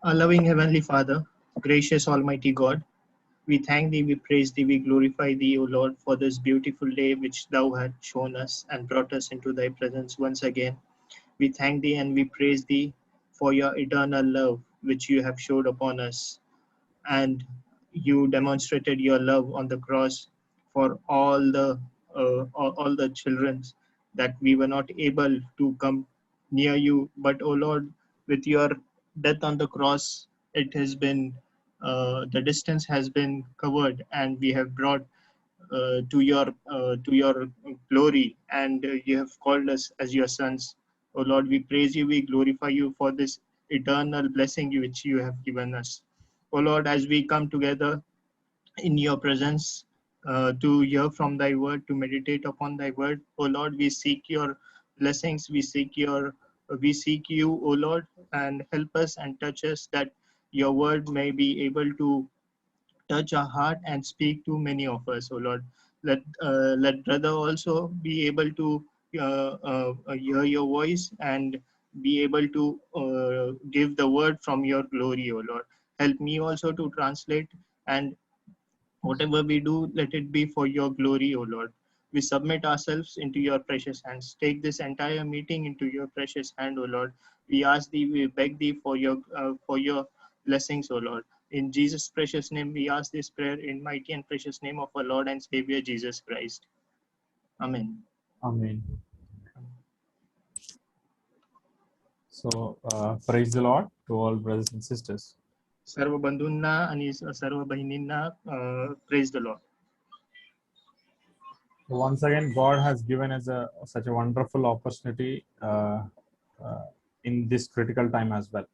Our loving Heavenly Father, gracious Almighty God, we thank Thee, we praise Thee, we glorify Thee, O Lord, for this beautiful day which Thou hast shown us and brought us into Thy presence once again. We thank Thee and we praise Thee for Your eternal love which You have showed upon us, and You demonstrated Your love on the cross for all the children that we were not able to come near You, but O Lord, with Your death on the cross, it has been the distance has been covered, and we have brought to your glory, and you have called us as your sons. Oh Lord, we praise you, we glorify you for this eternal blessing which you have given us. Oh Lord, as we come together in your presence to hear from thy word, to meditate upon thy word, oh Lord, we seek your blessings, we seek you, oh Lord, and help us and touch us, that your word may be able to touch our heart and speak to many of us, oh Lord. Let brother also be able to hear your voice and be able to give the word from your glory, oh Lord. Help me also to translate, and whatever we do, let it be for your glory, O Lord. We submit ourselves into your precious hands. Take this entire meeting into your precious hand, O Lord. We ask thee, we beg thee for your blessings, O Lord. In Jesus' precious name, we ask this prayer in mighty and precious name of our Lord and Savior Jesus Christ. Amen. Amen. So, praise the Lord to all brothers and sisters. सर्व बंधूंना आणि सर्व बहिणींना praise the Lord. Once again, God has given us such a wonderful opportunity in this critical time as well.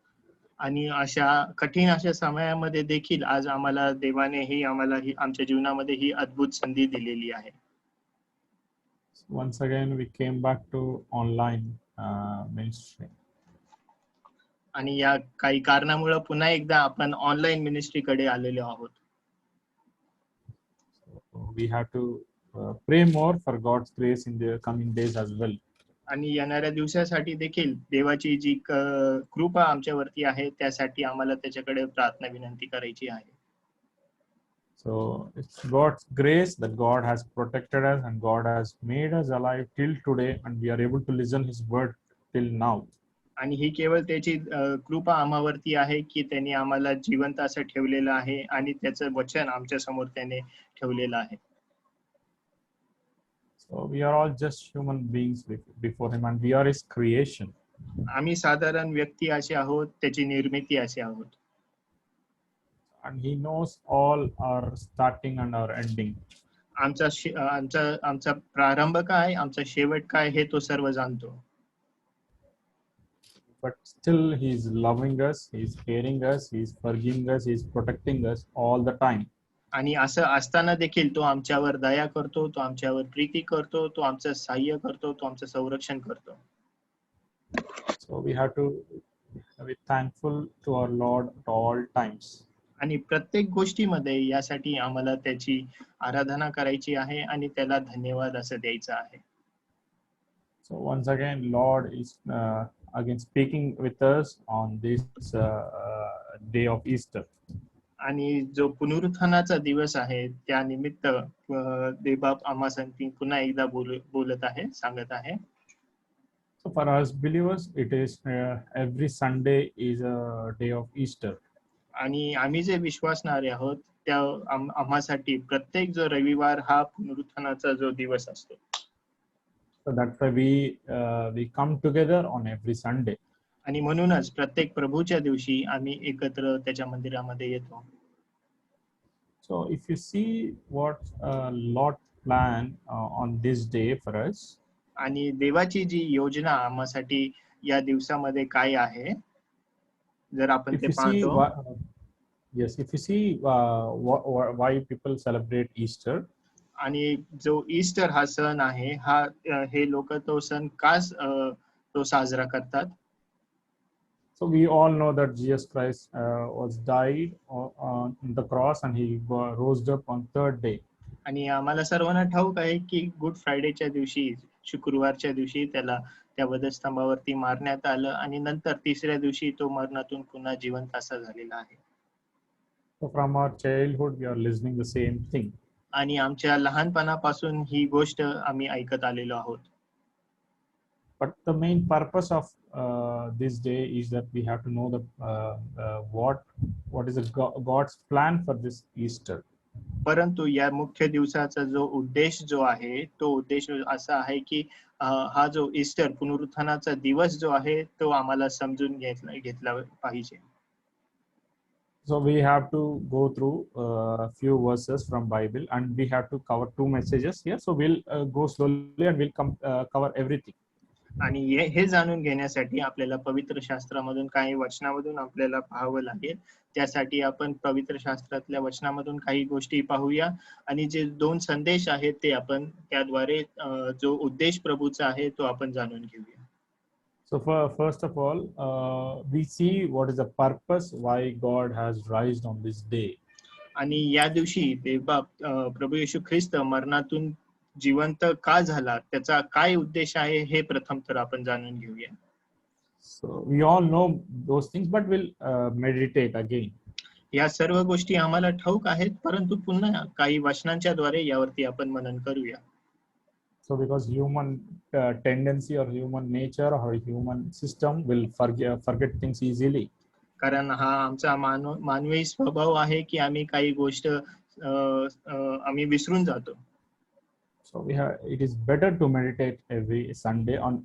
आणि अशा कठीण अशा समयामध्ये देखील आज आम्हाला देवाने ही आम्हाला ही आमच्या जीवनामध्ये ही अद्भुत संधी दिलेली आहे. Once again, we came back to online ministry. आणि या काही कारणामुळे पुन्हा एकदा आपण ऑनलाईन मिनिस्ट्रीकडे आलेलो आहोत. We have to pray more for God's grace in the coming days as well. आणि येणाऱ्या दिवसासाठी देखील देवाची जी कृपा आमच्यावरती आहे त्यासाठी आम्हाला त्याच्याकडे प्रार्थना विनंती करायची आहे. So it's God's grace that God has protected us and God has made us alive till today, and we are able to listen His word till now. आणि ही केवळ त्याची कृपा आम्हावरती आहे की त्यांनी आम्हाला जिवंत असं ठेवलेलं आहे आणि त्याचं वचन आमच्या समोर त्याने ठेवलेलं आहे. So we are all just human beings before Him, and we are His creation. आम्ही साधारण व्यक्ती असे आहोत, त्याची निर्मिती असे आहोत. And He knows all our starting and our ending. आमचा प्रारंभ काय, आमचा शेवट काय हे तो सर्व जाणतो. But still He is loving us, He is caring us, He is forgiving us, He is protecting us all the time. आणि असं असताना देखील तो आमच्यावर दया करतो, तो आमच्यावर प्रीती करतो, तो आमचं सहाय्य करतो, तो आमचं संरक्षण करतो. So we have to be thankful to our Lord at all times. आणि प्रत्येक गोष्टीमध्ये यासाठी आम्हाला त्याची आराधना करायची आहे आणि त्याला धन्यवाद असं द्यायचं आहे. So once again, Lord is again speaking with us on this day of Easter. आणि जो पुनरुत्थानाचा दिवस आहे त्या निमित्त देवबाप आम्हासाठी पुन्हा एकदा बोलत आहे, सांगत आहे. So for us believers, it is every Sunday is a day of Easter. आणि आम्ही जे विश्वासणारे आहोत त्या आम्हासाठी प्रत्येक जो रविवार हा पुनरुत्थानाचा जो दिवस असतो. So that's why we come together on every Sunday. आणि म्हणूनच प्रत्येक प्रभूच्या दिवशी आम्ही एकत्र त्याच्या मंदिरामध्ये येतो. So if you see what Lord planned on this day for us. आणि देवाची जी योजना आम्हासाठी या दिवसामध्ये काय आहे, जर आपण ते पाहतो. Yes, if you see why people celebrate Easter. आणि जो ईस्टर हा सण आहे, हे लोक तो सण का तो साजरा करतात. So we all know that Jesus Christ was died on the cross and He rose up on third day. आणि आम्हाला सर्वांना ठाऊक आहे की गुड फ्रायडेच्या दिवशी, शुक्रवारच्या दिवशी त्याला त्या वधस्तंभावरती मारण्यात आलं आणि नंतर तिसऱ्या दिवशी तो मरणातून पुन्हा जिवंत असा झालेला आहे. So from our childhood, we are listening the same thing. आणि आमच्या लहानपणापासून ही गोष्ट आम्ही ऐकत आलेलो आहोत. But the main purpose of this day is that we have to know what is God's plan for this Easter. परंतु या मुख्य दिवसाचा जो उद्देश जो आहे तो उद्देश असा आहे की हा जो ईस्टर पुनरुत्थानाचा दिवस जो आहे तो आम्हाला समजून घेतला पाहिजे. So we have to go through a few verses from Bible, and we have to cover 2 messages here. So we'll go slowly and we'll cover everything. आणि हे जाणून घेण्यासाठी आपल्याला पवित्र शास्त्रामधून काही वचनामधून आपल्याला पाहावं लागेल. त्यासाठी आपण पवित्र शास्त्रातल्या वचनामधून काही गोष्टी पाहूया आणि जे 2 संदेश आहेत ते आपण त्याद्वारे जो उद्देश प्रभूचा आहे तो आपण जाणून घेऊया. So first of all, we see what is the purpose why God has raised on this day. आणि या दिवशी देवबाप प्रभू येशू ख्रिस्त मरणातून जिवंत का झाला त्याचा काय उद्देश आहे हे प्रथम तर आपण जाणून घेऊया. So we all know those things, but we'll meditate again. या सर्व गोष्टी आम्हाला ठाऊक आहेत, परंतु पुन्हा काही वचनांच्या द्वारे यावरती आपण मनन करूया. So because human tendency or human nature or human system will forget things easily. कारण हा आमचा मानवी स्वभाव आहे की आम्ही काही गोष्ट आम्ही विसरून जातो. So it is better to meditate every Sunday on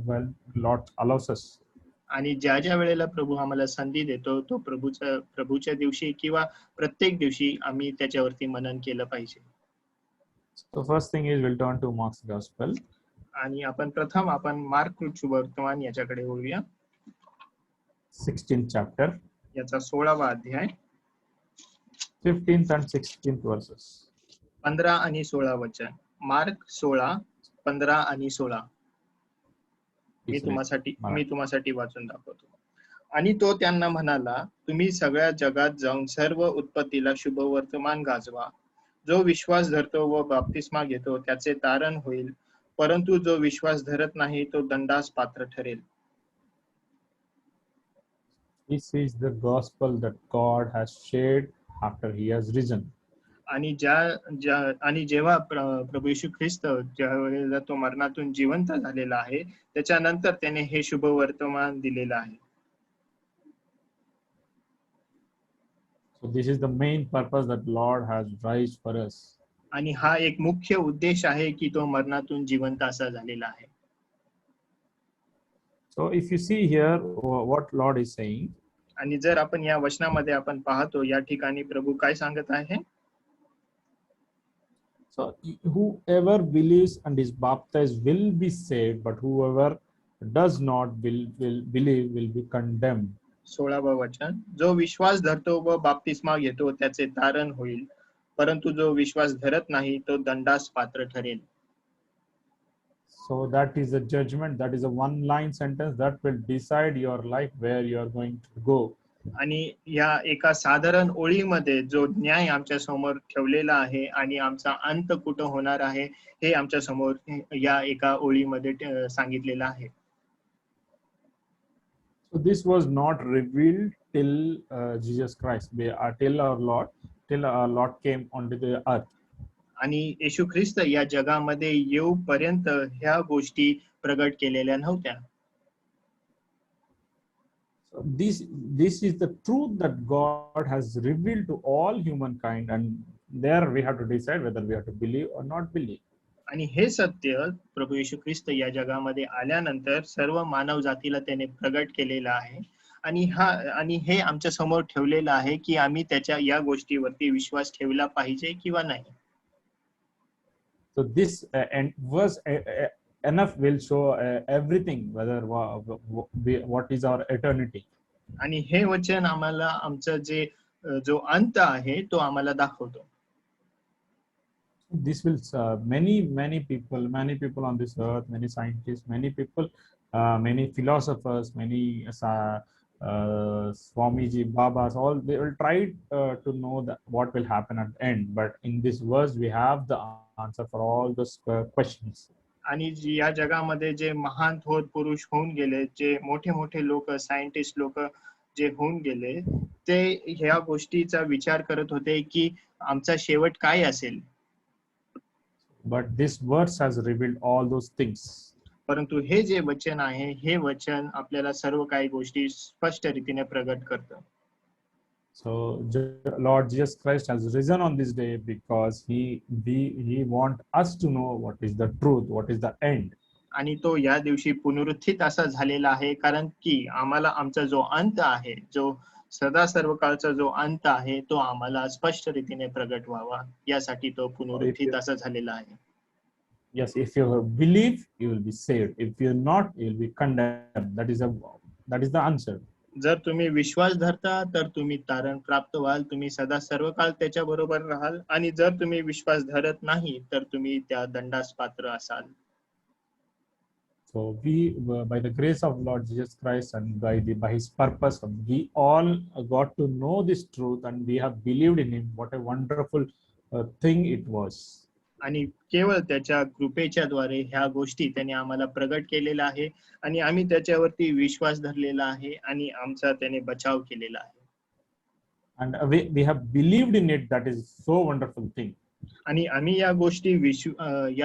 when Lord allows us. आणि ज्या वेळेला प्रभू आम्हाला संधी देतो तो प्रभूच्या दिवशी किंवा प्रत्येक दिवशी आम्ही त्याच्यावरती मनन केलं पाहिजे. So first thing is we'll turn to Mark's Gospel. आणि आपण मार्क वर्तमान याच्याकडे वळूया. 16th chapter. याचा 16वा अध्याय. 15th and 16th verses. 15 आणि 16 वचन. मार्क 16, 15 आणि 16. मी तुम्हासाठी वाचून दाखवतो. आणि तो त्यांना म्हणाला, तुम्ही सगळ्या जगात जाऊन सर्व उत्पत्तीला शुभवर्तमान गाजवा. जो विश्वास धरतो व बाप्तिस्मा घेतो त्याचे तारण होईल, परंतु जो विश्वास धरत नाही तो दंडास पात्र ठरेल. This is the gospel that God has shared after he has risen. आणि जेव्हा प्रभू येशू ख्रिस्त ज्या वेळेला तो मरणातून जिवंत झालेला आहे त्याच्यानंतर त्याने हे शुभ वर्तमान दिलेलं आहे. So this is the main purpose that Lord has raised for us. आणि हा एक मुख्य उद्देश आहे की तो मरणातून जिवंत असा झालेला आहे. So if you see here what Lord is saying. आणि जर आपण या वचनामध्ये आपण पाहतो या ठिकाणी प्रभू काय सांगत आहे. So whoever believes and is baptized will be saved, but whoever does not believe will be condemned. 16वा वचन. जो विश्वास धरतो व बाप्तिस्मा घेतो त्याचे तारण होईल, परंतु जो विश्वास धरत नाही तो दंडास पात्र ठरेल. So that is a judgment, that is a one line sentence that will decide your life, where you are going to go. आणि या एका साधारण ओळीमध्ये जो न्याय आमच्या समोर ठेवलेला आहे आणि आमचा अंत कुठं होणार आहे हे आमच्या समोर या एका ओळीमध्ये सांगितलेलं आहे. So this was not revealed till Jesus Christ, till our Lord came onto the earth. आणि येशू ख्रिस्त या जगामध्ये येऊपर्यंत ह्या गोष्टी प्रगट केलेल्या नव्हत्या. So this is the truth that God has revealed to all humankind, and there we have to decide whether we have to believe or not believe. आणि हे सत्य प्रभू येशू ख्रिस्त या जगामध्ये आल्यानंतर सर्व मानव जातीला त्याने प्रगट केलेलं आहे आणि हे आमच्या समोर ठेवलेलं आहे की आम्ही त्याच्या या गोष्टीवरती विश्वास ठेवला पाहिजे किंवा नाही. So this and verse enough will show everything, whether what is our eternity. आणि हे वचन आम्हाला आमचं जो अंत आहे तो आम्हाला दाखवतो. This will many people on this earth, many scientists, many people, many philosophers, many Swamiji, Babas, all they will try to know that what will happen at the end. But in this verse, we have the answer for all those questions. आणि या जगामध्ये जे महान थोर पुरुष होऊन गेले, जे मोठे मोठे लोक, सायंटिस्ट लोक जे होऊन गेले, ते ह्या गोष्टीचा विचार करत होते की आमचा शेवट काय असेल. But this verse has revealed all those things. परंतु हे जे वचन आहे, हे वचन आपल्याला सर्व काही गोष्टी स्पष्ट रीतीने प्रगट करतं. So Lord Jesus Christ has risen on this day because he want us to know what is the truth, what is the end. आणि तो या दिवशी पुनरुत्थित असा झालेला आहे, कारण की आम्हाला आमचा जो अंत आहे, जो सदा सर्व काळचा जो अंत आहे, तो आम्हाला स्पष्ट रीतीने प्रगट व्हावा, यासाठी तो पुनरुत्थित असा झालेला आहे. Yes, if you believe, you will be saved. If you're not, you will be condemned. That is the answer. जर तुम्ही विश्वास धरता तर तुम्ही तारण प्राप्त व्हाल, तुम्ही सदा सर्व काळ त्याच्या बरोबर राहाल, आणि जर तुम्ही विश्वास धरत नाही तर तुम्ही त्या दंडास पात्र असाल. So we, by the grace of Lord Jesus Christ and by His purpose, we all got to know this truth and we have believed in Him. What a wonderful thing it was. आणि केवळ त्याच्या कृपेच्या द्वारे ह्या गोष्टी त्याने आम्हाला प्रगट केलेला आहे, आणि आम्ही त्याच्यावरती विश्वास धरलेला आहे, आणि आमचा त्याने बचाव केलेला आहे. And we have believed in it. That is so wonderful thing. आणि आम्ही या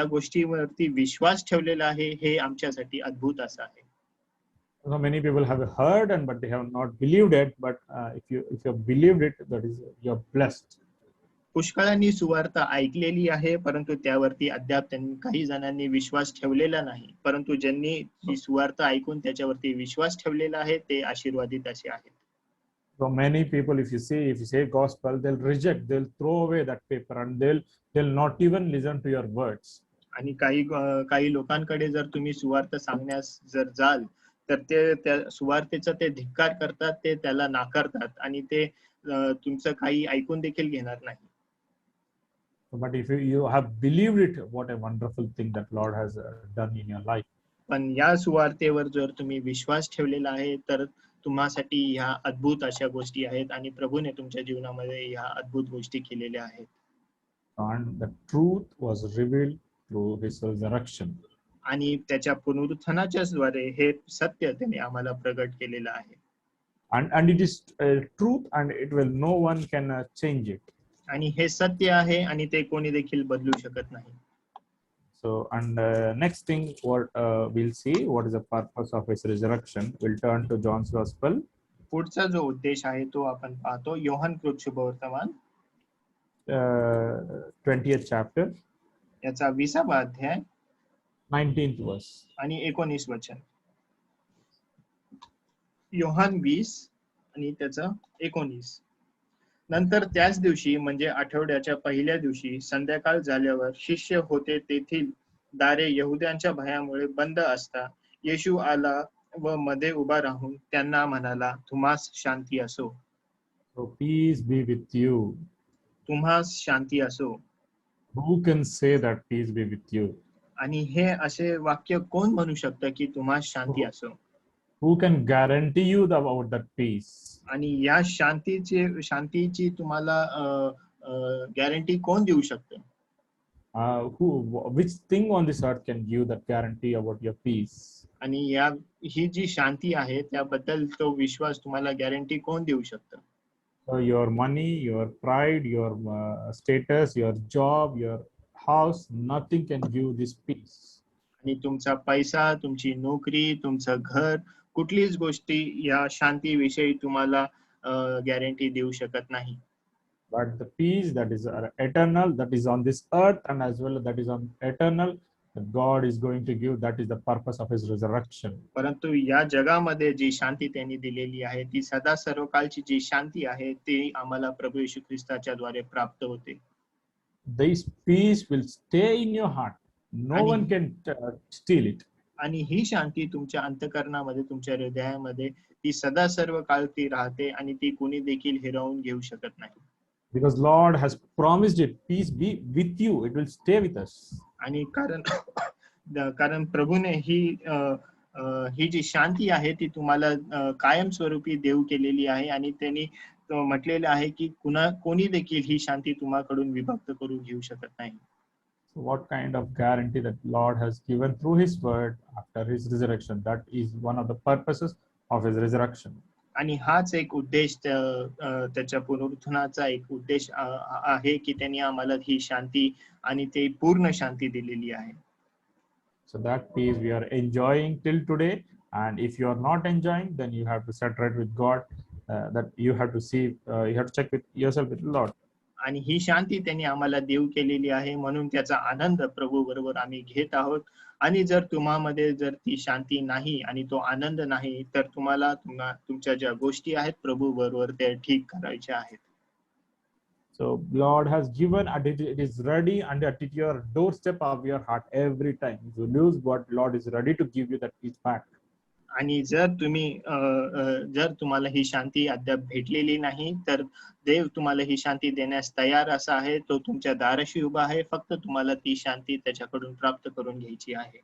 गोष्टीवरती विश्वास ठेवलेला आहे, हे आमच्यासाठी अद्भुत असं आहे. So many people have heard but they have not believed it. But if you have believed it, that is, you are blessed. पुष्कळांनी सुवार्थ ऐकलेली आहे, परंतु त्यावरती अद्याप त्यांनी काही जणांनी विश्वास ठेवलेला नाही. परंतु ज्यांनी ही सुवार्थ ऐकून त्याच्यावरती विश्वास ठेवलेला आहे, ते आशीर्वादित असे आहेत. So many people, if you say gospel, they'll reject, they'll throw away that paper, and they'll not even listen to your words. आणि काही लोकांकडे जर तुम्ही सुवार्थ सांगण्यास जर जाल, तर ते त्या सुवार्थेचा ते धिक्कार करतात, ते त्याला नाकारतात, आणि ते तुमचं काही ऐकून देखील घेणार नाही. But if you have believed it, what a wonderful thing that Lord has done in your life. पण या सुवार्थेवर जर तुम्ही विश्वास ठेवलेला आहे, तर तुम्हासाठी ह्या अद्भुत अशा गोष्टी आहेत, आणि प्रभूने तुमच्या जीवनामध्ये ह्या अद्भुत गोष्टी केलेल्या आहेत. And the truth was revealed through His resurrection. आणि त्याच्या पुनरुत्थानाच्या द्वारे हे सत्य त्याने आम्हाला प्रगट केलेलं आहे. And it is truth, and it will no one can change it. आणि हे सत्य आहे, आणि ते कोणी देखील बदलू शकत नाही. So, and next thing, what we'll see, what is the purpose of His resurrection. We'll turn to John's Gospel. पुढचा जो उद्देश आहे तो आपण पाहतो योहान कृत शुभवर्तमान 20th chapter, याचा 20वा अध्याय 19th verse. आणि 19 वचन. योहान 20 आणि त्याचा 19. नंतर त्याच दिवशी, म्हणजे आठवड्याच्या पहिल्या दिवशी संध्याकाळ झाल्यावर, शिष्य होते तेथील दारे यहुद्यांच्या भयामुळे बंद असता, येशू आला व मध्ये उभा राहून त्यांना म्हणाला, तुम्हास शांती असो. So peace be with you. तुम्हास शांती असो. Who can say that peace be with you? आणि हे असे वाक्य कोण म्हणू शकतं की तुम्हास शांती असो? Who can guarantee you about that peace? आणि या शांतीची तुम्हाला गॅरंटी कोण देऊ शकतं? Which thing on this earth can give that guarantee about your peace? आणि ही जी शांती आहे त्याबद्दल तो विश्वास तुम्हाला गॅरंटी कोण देऊ शकतं? So your money, your pride, your status, your job, your house, nothing can give this peace. आणि तुमचा पैसा, तुमची नोकरी, तुमचं घर, कुठलीच गोष्टी या शांतीविषयी तुम्हाला गॅरंटी देऊ शकत नाही. But the peace that is eternal, that is on this earth, and as well that is on eternal, that God is going to give, that is the purpose of His resurrection. परंतु या जगामध्ये जी शांती त्यांनी दिलेली आहे, ती सदा सर्वकाळची जी शांती आहे, ती आम्हाला प्रभू येशू ख्रिस्ताच्या द्वारे प्राप्त होते. This peace will stay in your heart. No one can steal it. आणि ही शांती तुमच्या अंतःकरणामध्ये, तुमच्या हृदयामध्ये, ती सदा सर्व काळ ती राहते, आणि ती कोणी देखील हिरावून घेऊ शकत नाही. Because Lord has promised it, peace be with you, it will stay with us. आणि कारण प्रभूने ही जी शांती आहे ती तुम्हाला कायमस्वरूपी देऊ केलेली आहे, आणि त्यांनी म्हटलेलं आहे की कोणी देखील ही शांती तुम्हाकडून विभक्त करून घेऊ शकत नाही. So what kind of guarantee that Lord has given through His word after His resurrection? That is one of the purposes of His resurrection. आणि हाच एक उद्देश त्याच्या पुनरुत्थानाचा एक उद्देश आहे की त्यांनी आम्हाला ही शांती आणि ते पूर्ण शांती दिलेली आहे. So that peace we are enjoying till today, and if you are not enjoying, then you have to set right with God. That you have to see, you have to check with yourself with Lord. आणि ही शांती त्यांनी आम्हाला देव केलेली आहे, म्हणून त्याचा आनंद प्रभू बरोबर आम्ही घेत आहोत. आणि जर तुम्हामध्ये जर ती शांती नाही आणि तो आनंद नाही, तर तुम्हाला तुमच्या ज्या गोष्टी आहेत प्रभू बरोबर त्या ठीक करायच्या आहेत. So Lord has given, and it is ready, and at your doorstep of your heart every time. If you lose what, Lord is ready to give you that peace back. आणि जर तुम्ही जर तुम्हाला ही शांती अद्याप भेटलेली नाही, तर देव तुम्हाला ही शांती देण्यास तयार असा आहे. तो तुमच्या दाराशी उभा आहे. फक्त तुम्हाला ती शांती त्याच्याकडून प्राप्त करून घ्यायची आहे.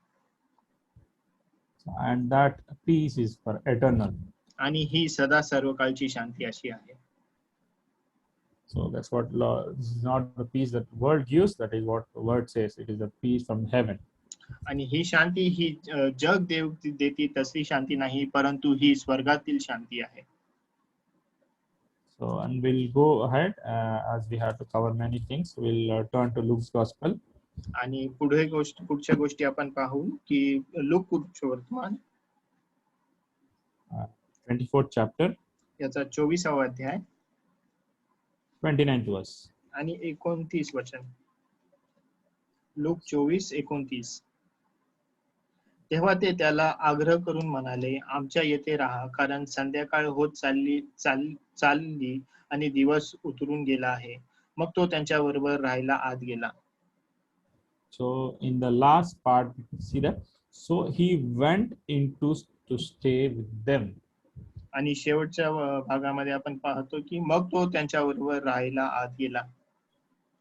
And that peace is for eternal. आणि ही सदा सर्वकाळची शांती अशी आहे. So that's what Lord, is not the peace that world gives. That is what the word says. It is a peace from heaven. आणि ही शांती ही जग देव देती तशी शांती नाही, परंतु ही स्वर्गातील शांती आहे. So, and we'll go ahead as we have to cover many things. We'll turn to Luke's Gospel. आणि पुढच्या गोष्टी आपण पाहू की लूक वर्तमान 24th chapter, याचा 24वा अध्याय 29th verse. आणि 29 वचन. लूक 24:29. तेव्हा ते त्याला आग्रह करून म्हणाले, आमच्या येथे राहा, कारण संध्याकाळ होत चालली आणि दिवस उतरून गेला आहे. मग तो त्यांच्या बरोबर राहायला आत गेला. So in the last part, see that. So he went into to stay with them. आणि शेवटच्या भागामध्ये आपण पाहतो की मग तो त्यांच्या बरोबर राहायला आत गेला.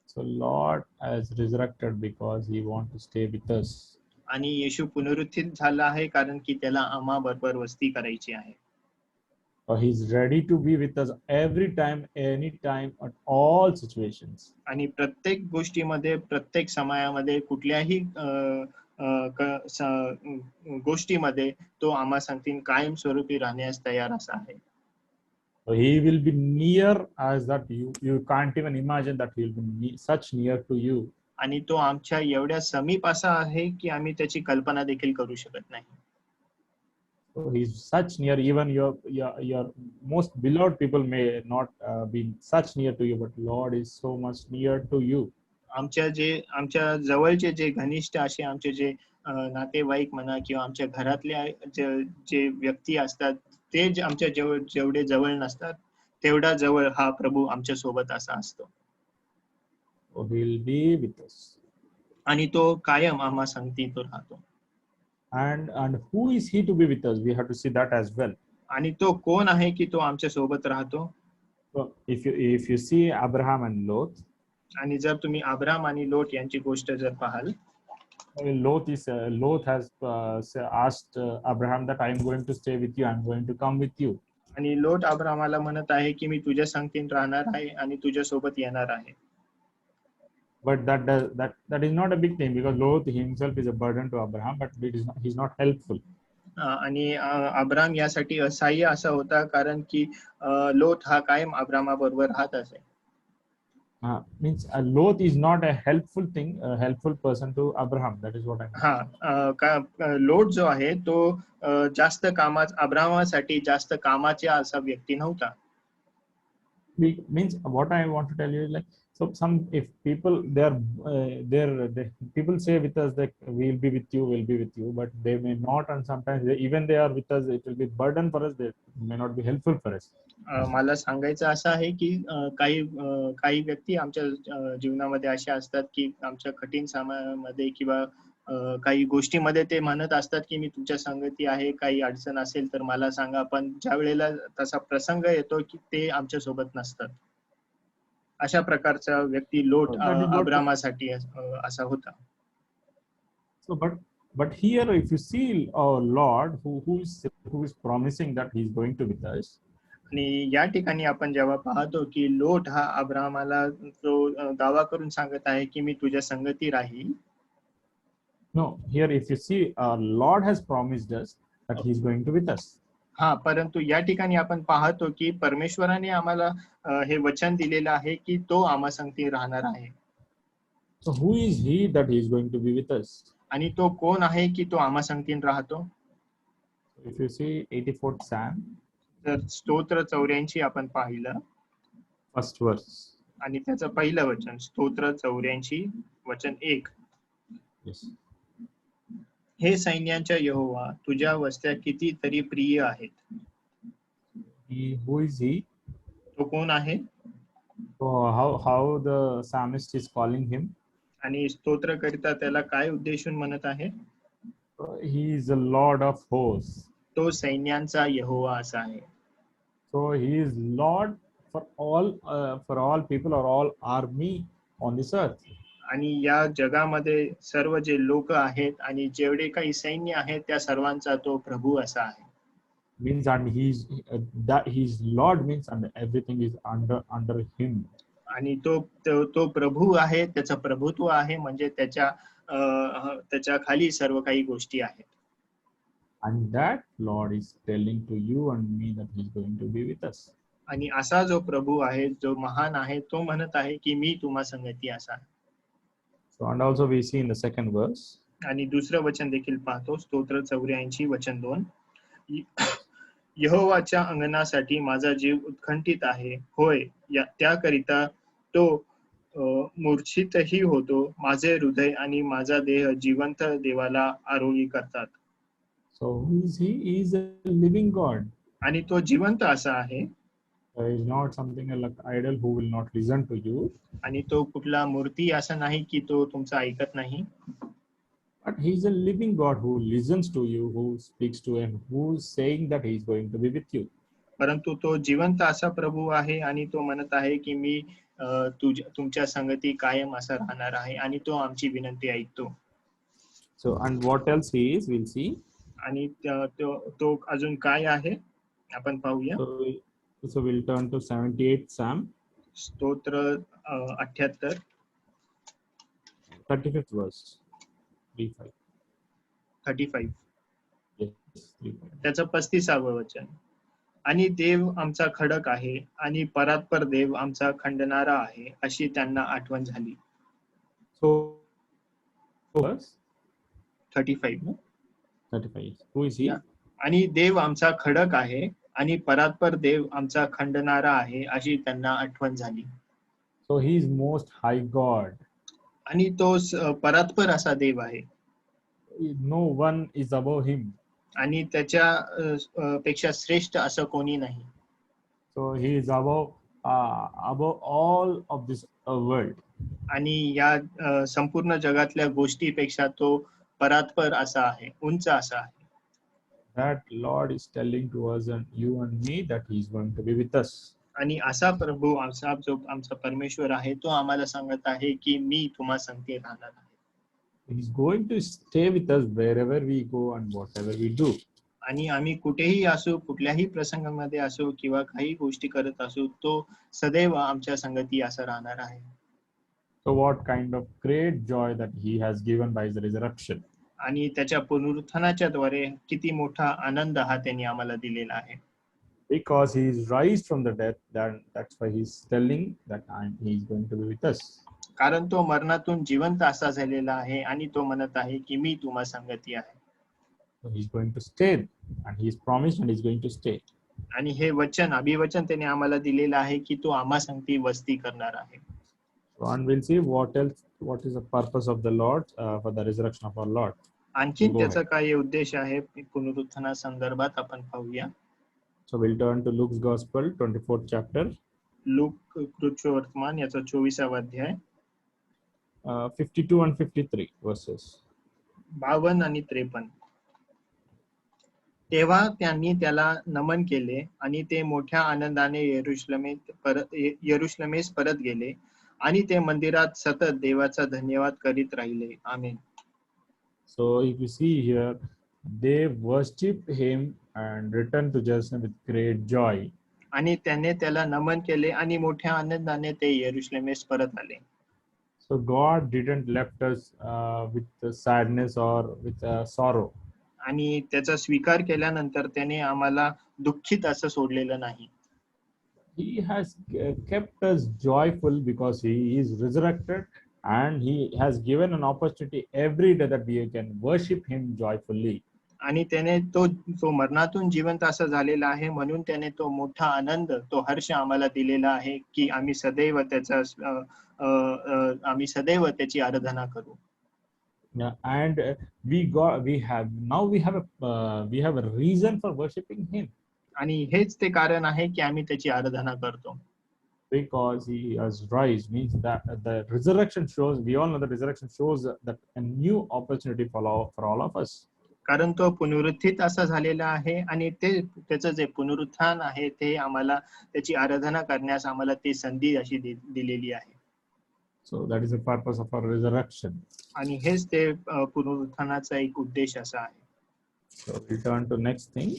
So Lord has resurrected because he wants to stay with us. आणि येशू पुनरुत्थित झाला आहे कारण की त्याला आम्हा बरोबर वस्ती करायची आहे. He's ready to be with us every time, anytime, at all situations. आणि प्रत्येक गोष्टीमध्ये, प्रत्येक समयामध्ये, कुठल्याही गोष्टीमध्ये तो आम्हा सांगतील कायमस्वरूपी राहण्यास तयार असा आहे. So he will be near as that you can't even imagine that he will be such near to you. आणि तो आमच्या एवढ्या समीप असा आहे की आम्ही त्याची कल्पना देखील करू शकत नाही. So he's such near, even your most beloved people may not be such near to you, but Lord is so much near to you. आमच्या जवळचे जे घनिष्ठ असे आमचे जे नातेवाईक म्हणा किंवा आमच्या घरातल्या जे व्यक्ती असतात ते आमच्या जेवढे जवळ नसतात तेवढा जवळ हा प्रभू आमच्या सोबत असा असतो. So he'll be with us. आणि तो कायम आम्हा संगती तो राहतो. And who is he to be with us? We have to see that as well. आणि तो कोण आहे की तो आमच्या सोबत राहतो? So if you see Abraham and Lot, आणि जर तुम्ही अब्राम आणि लोट यांची गोष्ट जर पाहाल, Lot has asked Abraham that I am going to stay with you, I am going to come with you. आणि लोट अब्रामाला म्हणत आहे की मी तुझ्या संगतीत राहणार आहे आणि तुझ्या सोबत येणार आहे. But that is not a big thing, because Lot himself is a burden to Abraham, but he's not helpful. आणि अब्राम यासाठी असहाय्य असा होता कारण की लोट हा कायम अब्रामा बरोबर राहत असे. Means Lot is not a helpful person to Abraham. That is what I mean. लोट जो आहे तो जास्त अब्रामासाठी जास्त कामाचा असा व्यक्ती नव्हता. Means what I want to tell you is like, so if people people say with us that we'll be with you, but they may not, and sometimes even they are with us, it will be burden for us, they may not be helpful for us. मला सांगायचं असं आहे की काही व्यक्ती आमच्या जीवनामध्ये अशा असतात की आमच्या कठीण समयामध्ये किंवा काही गोष्टीमध्ये ते म्हणत असतात की मी तुमच्या संगती आहे, काही अडचण असेल तर मला सांगा, पण ज्या वेळेला तसा प्रसंग येतो की ते आमच्या सोबत नसतात. अशा प्रकारचा व्यक्ती लोट अब्रामासाठी असा होता. So but here if you see Lord who is promising that he is going to with us, आणि या ठिकाणी आपण जेव्हा पाहतो की लोट हा अब्राहमाला जो दावा करून सांगत आहे की मी तुझ्या संगती राहील. No, here if you see, Lord has promised us that He is going to with us. हा, परंतु या ठिकाणी आपण पाहतो की परमेश्वराने आम्हाला हे वचन दिलेलं आहे की तो आम्हा संगती राहणार आहे. So who is He that He is going to be with us? आणि तो कोण आहे की तो आम्हा संगतीन राहतो? If you see 84th Psalm, तर स्तोत्र 84 आपण पाहिलं first verse. आणि त्याचं पहिलं वचन स्तोत्र 84 वचन 1. Yes. हे सैन्यांच्या यहोवा तुझ्या वस्त्या कितीतरी प्रिय आहेत. Who is He? तो कोण आहे? So how the psalmist is calling Him? आणि स्तोत्रकरिता त्याला काय उद्देशून म्हणत आहे? He is the Lord of hosts. तो सैन्यांचा यहोवा असा आहे. So He is Lord for all people or all army on this earth. आणि या जगामध्ये सर्व जे लोक आहेत आणि जेवढे काही सैन्य आहेत त्या सर्वांचा तो प्रभू असा आहे. Means and He's Lord means and everything is under Him. आणि तो प्रभू आहे, त्याचं प्रभुत्व आहे, म्हणजे त्याच्या खाली सर्व काही गोष्टी आहेत. And that Lord is telling to you and me that He's going to be with us. आणि असा जो प्रभू आहे, जो महान आहे, तो म्हणत आहे की मी तुम्हा संगती असा. So and also we see in the second verse. आणि दुसरं वचन देखील पाहतो स्तोत्र 84 वचन 2. यहोवाच्या अंगणासाठी माझा जीव उत्कंठित आहे, होय त्याकरिता तो मूर्छितही होतो. माझे हृदय आणि माझा देह जिवंत देवाला आरोही करतात. So who is He? He is a living God. आणि तो जिवंत असा आहे. There is not something like idol who will not listen to you. आणि तो कुठला मूर्ती असा नाही की तो तुमचं ऐकत नाही. But He is a living God who listens to you, who speaks to Him, who is saying that He is going to be with you. परंतु तो जिवंत असा प्रभू आहे आणि तो म्हणत आहे की मी तुमच्या संगती कायम असा राहणार आहे आणि तो आमची विनंती ऐकतो. So and what else He is, we'll see. आणि तो अजून काय आहे आपण पाहूया. So we'll turn to 78th Psalm. स्तोत्र 78 35th verse. 35. Yes, 35. त्याचं 35वं वचन. आणि देव आमचा खडक आहे आणि परात्पर देव आमचा खंडणारा आहे अशी त्यांना आठवण झाली. So 35 ना? 35. Who is He? आणि देव आमचा खडक आहे आणि परात्पर देव आमचा खंडणारा आहे अशी त्यांना आठवण झाली. So He is most high God. आणि तो परात्पर असा देव आहे. No one is above Him. आणि त्याच्या पेक्षा श्रेष्ठ असं कोणी नाही. So He is above all of this world. आणि या संपूर्ण जगातल्या गोष्टीपेक्षा तो परात्पर असा आहे, उंच असा आहे. That Lord is telling to us and you and me that He is going to be with us. आणि असा प्रभू जो आमचा परमेश्वर आहे तो आम्हाला सांगत आहे की मी तुम्हा संगती राहणार आहे. He is going to stay with us wherever we go and whatever we do. आणि आम्ही कुठेही असू, कुठल्याही प्रसंगामध्ये असू किंवा काही गोष्टी करत असू, तो सदैव आमच्या संगती असा राहणार आहे. So what kind of great joy that He has given by His resurrection. आणि त्याच्या पुनरुत्थानाच्या द्वारे किती मोठा आनंद हा त्यांनी आम्हाला दिलेला आहे. Because He is raised from the death, that's why He is telling that He is going to be with us. कारण तो मरणातून जिवंत असा झालेला आहे आणि तो म्हणत आहे की मी तुम्हा संगती आहे. So He is going to stay and He is promised and He is going to stay. आणि हे अभिवचन त्याने आम्हाला दिलेलं आहे की तो आम्हा संगती वस्ती करणार आहे. So and we'll see what is the purpose of the Lord for the resurrection of our Lord. आणखी त्याचा काय उद्देश आहे पुनरुत्थाना संदर्भात आपण पाहूया. So we'll turn to Luke's Gospel 24th chapter. Look कृत्य वर्तमान याचा 24वा अध्याय 52 and 53 verses. 52 आणि 53. तेव्हा त्यांनी त्याला नमन केले आणि ते मोठ्या आनंदाने यरुशलेमेस परत गेले आणि ते मंदिरात सतत देवाचा धन्यवाद करीत राहिले. आमेन. So if you see here, they worshipped Him and returned to Jerusalem with great joy. आणि त्याने त्याला नमन केले आणि मोठ्या आनंदाने ते यरुशलेमेस परत आले. So God didn't left us with sadness or with sorrow. आणि त्याचा स्वीकार केल्यानंतर त्याने आम्हाला दुःखित असं सोडलेलं नाही. He has kept us joyful because He is resurrected, and He has given an opportunity every day that we can worship Him joyfully. आणि त्याने तो मरणातून जिवंत असा झालेला आहे, म्हणून त्याने तो मोठा आनंद, तो हर्ष आम्हाला दिलेला आहे की आम्ही सदैव त्याची आराधना करू. Yeah, and we have a reason for worshiping Him, आणि हेच ते कारण आहे की आम्ही त्याची आराधना करतो. because He has rise means that the resurrection shows, we all know the resurrection shows that a new opportunity for all of us. कारण तो पुनरुत्थित असा झालेला आहे आणि त्याचं जे पुनरुत्थान आहे ते आम्हाला त्याची आराधना करण्यास आम्हाला ती संधी अशी दिलेली आहे. So that is the purpose of our resurrection. आणि हेच ते पुनरुत्थानाचा एक उद्देश असा आहे. So we'll turn to next thing.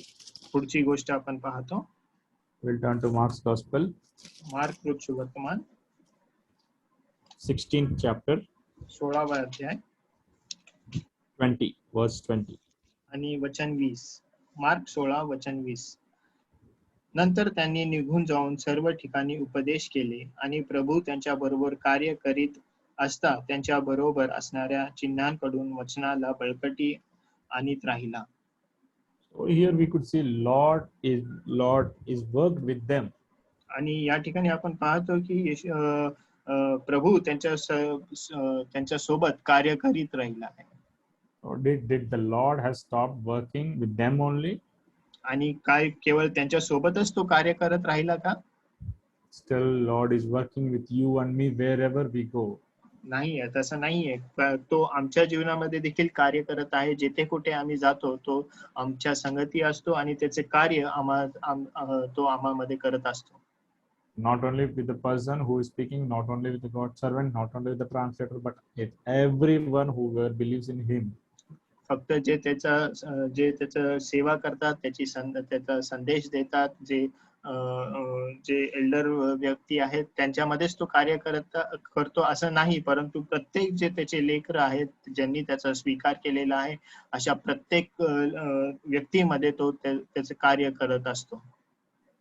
पुढची गोष्ट आपण पाहतो. We'll turn to Mark's Gospel, mark रचित वर्तमान 16th chapter, 16वा अध्याय 20, verse 20. आणि वचन 20. मार्क 16 वचन 20. नंतर त्यांनी निघून जाऊन सर्व ठिकाणी उपदेश केले आणि प्रभू त्यांच्या बरोबर कार्य करीत असता त्यांच्या बरोबर असणाऱ्या चिन्हांकडून वचनाला बळकटी आणीत राहिला. So here we could see Lord is worked with them. आणि या ठिकाणी आपण पाहतो की प्रभू त्यांच्या सोबत कार्य करीत राहिला आहे. Or did the Lord has stopped working with them only? आणि काय केवळ त्यांच्या सोबतच तो कार्य करत राहिला का? Still Lord is working with you and me wherever we go. नाहीये, तसं नाहीये. तो आमच्या जीवनामध्ये देखील कार्य करत आहे. जिथे कुठे आम्ही जातो तो आमच्या संगती असतो आणि त्याचे कार्य तो आम्हामध्ये करत असतो. Not only with the person who is speaking, not only with the God servant, not only with the translator, but with everyone who believes in Him. फक्त जे त्याचं सेवा करतात, त्याचा संदेश देतात, जे एल्डर व्यक्ती आहेत त्यांच्यामध्येच तो कार्य करतो असं नाही, परंतु प्रत्येक जे त्याचे लेकर आहेत ज्यांनी त्याचा स्वीकार केलेला आहे अशा प्रत्येक व्यक्तीमध्ये तो त्याचे कार्य करत असतो.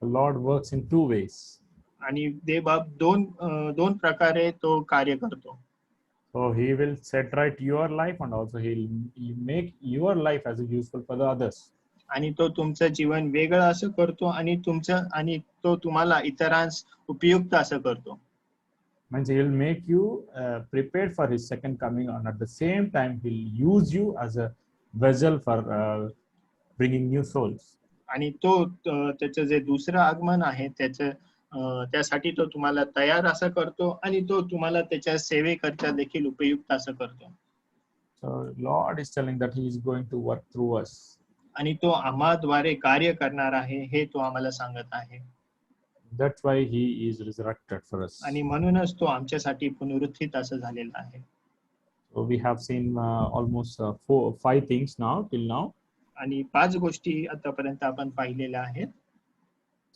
The Lord works in two ways. आणि देवबाप दोन प्रकारे तो कार्य करतो. So He will set right your life, and also He'll make your life as useful for the others. आणि तो तुमचं जीवन वेगळं असं करतो आणि तो तुम्हाला इतरांस उपयुक्त असं करतो. Means He'll make you prepared for His second coming, and at the same time He'll use you as a vessel for bringing new souls. आणि त्याचं जे दुसरं आगमन आहे त्यासाठी तो तुम्हाला तयार असं करतो आणि तो तुम्हाला त्याच्या सेवेकरता देखील उपयुक्त असं करतो. So Lord is telling that He is going to work through us. आणि तो आम्हाद्वारे कार्य करणार आहे हे तो आम्हाला सांगत आहे. That's why He is resurrected for us. आणि म्हणूनच तो आमच्यासाठी पुनरुत्थित असं झालेला आहे. So we have seen almost 5 things now till now. आणि 5 गोष्टी आतापर्यंत आपण पाहिलेल्या आहेत.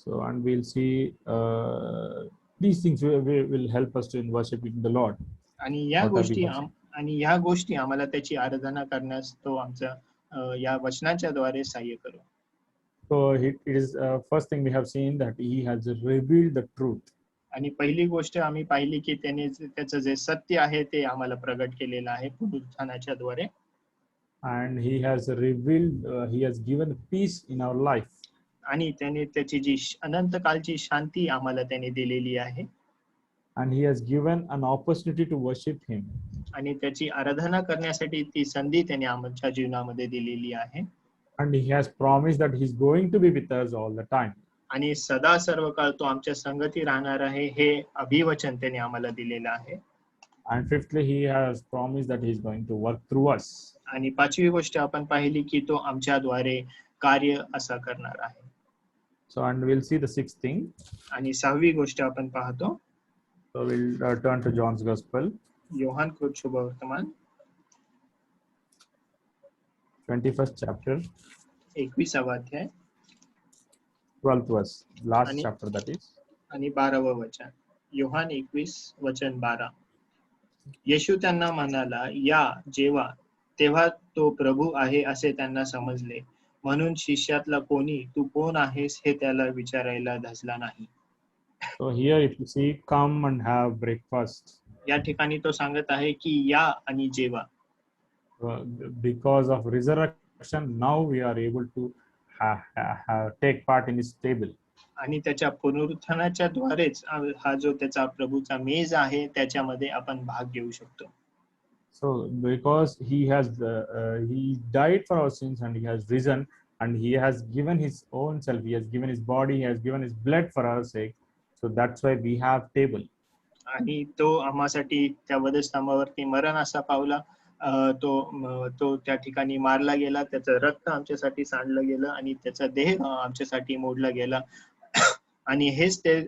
So and we'll see these things will help us to in worshiping the Lord. आणि या गोष्टी आम्हाला त्याची आराधना करण्यास तो आमच्या या वचनाच्या द्वारे सहाय्य करू. So it is first thing we have seen that He has revealed the truth. आणि पहिली गोष्ट आम्ही पाहिली की त्याने त्याचं जे सत्य आहे ते आम्हाला प्रगट केलेलं आहे पुनरुत्थानाच्या द्वारे. And He has revealed, He has given peace in our life. आणि त्याने त्याची जी अनंत कालची शांती आम्हाला त्याने दिलेली आहे. And He has given an opportunity to worship Him. आणि त्याची आराधना करण्यासाठी ती संधी त्याने आमच्या जीवनामध्ये दिलेली आहे. And He has promised that He's going to be with us all the time. आणि सदा सर्व काळ तो आमच्या संगती राहणार आहे हे अभिवचन त्याने आम्हाला दिलेलं आहे. And fifthly, He has promised that He's going to work through us. आणि 5वी गोष्ट आपण पाहिली की तो आमच्याद्वारे कार्य असा करणार आहे. So and we'll see the 6th thing. आणि 6वी गोष्ट आपण पाहतो. So we'll turn to John's Gospel. Yohan कृत शुभवर्तमान 21st chapter. 21वा अध्याय 12th verse, last आणि chapter that is. आणि 12वं वचन, योहान 21 वचन 12. येशू त्यांना म्हणाला, या जेवा. तेव्हा तो प्रभू आहे असे त्यांना समजले, म्हणून शिष्यातला कोणी तू कोण आहेस हे त्याला विचारायला धजला नाही. So here if you see, come and have breakfast. या ठिकाणी तो सांगत आहे की या आणि जेवा. Because of resurrection, now we are able to take part in his table. आणि त्याच्या पुनरुत्थानाच्या द्वारेच हा जो त्याचा प्रभूचा मेज आहे त्याच्यामध्ये आपण भाग घेऊ शकतो. So because he has he died for our sins and he has risen and he has given his own self, he has given his body, he has given his blood for our sake. So that's why we have table. आणि तो आम्हासाठी त्या वधस्तंभावरती मरण असा पावला, तो त्या ठिकाणी मारला गेला, त्याचं रक्त आमच्यासाठी सांडलं गेलं आणि त्याचा देह आमच्यासाठी मोडला गेला. आणि हेच ते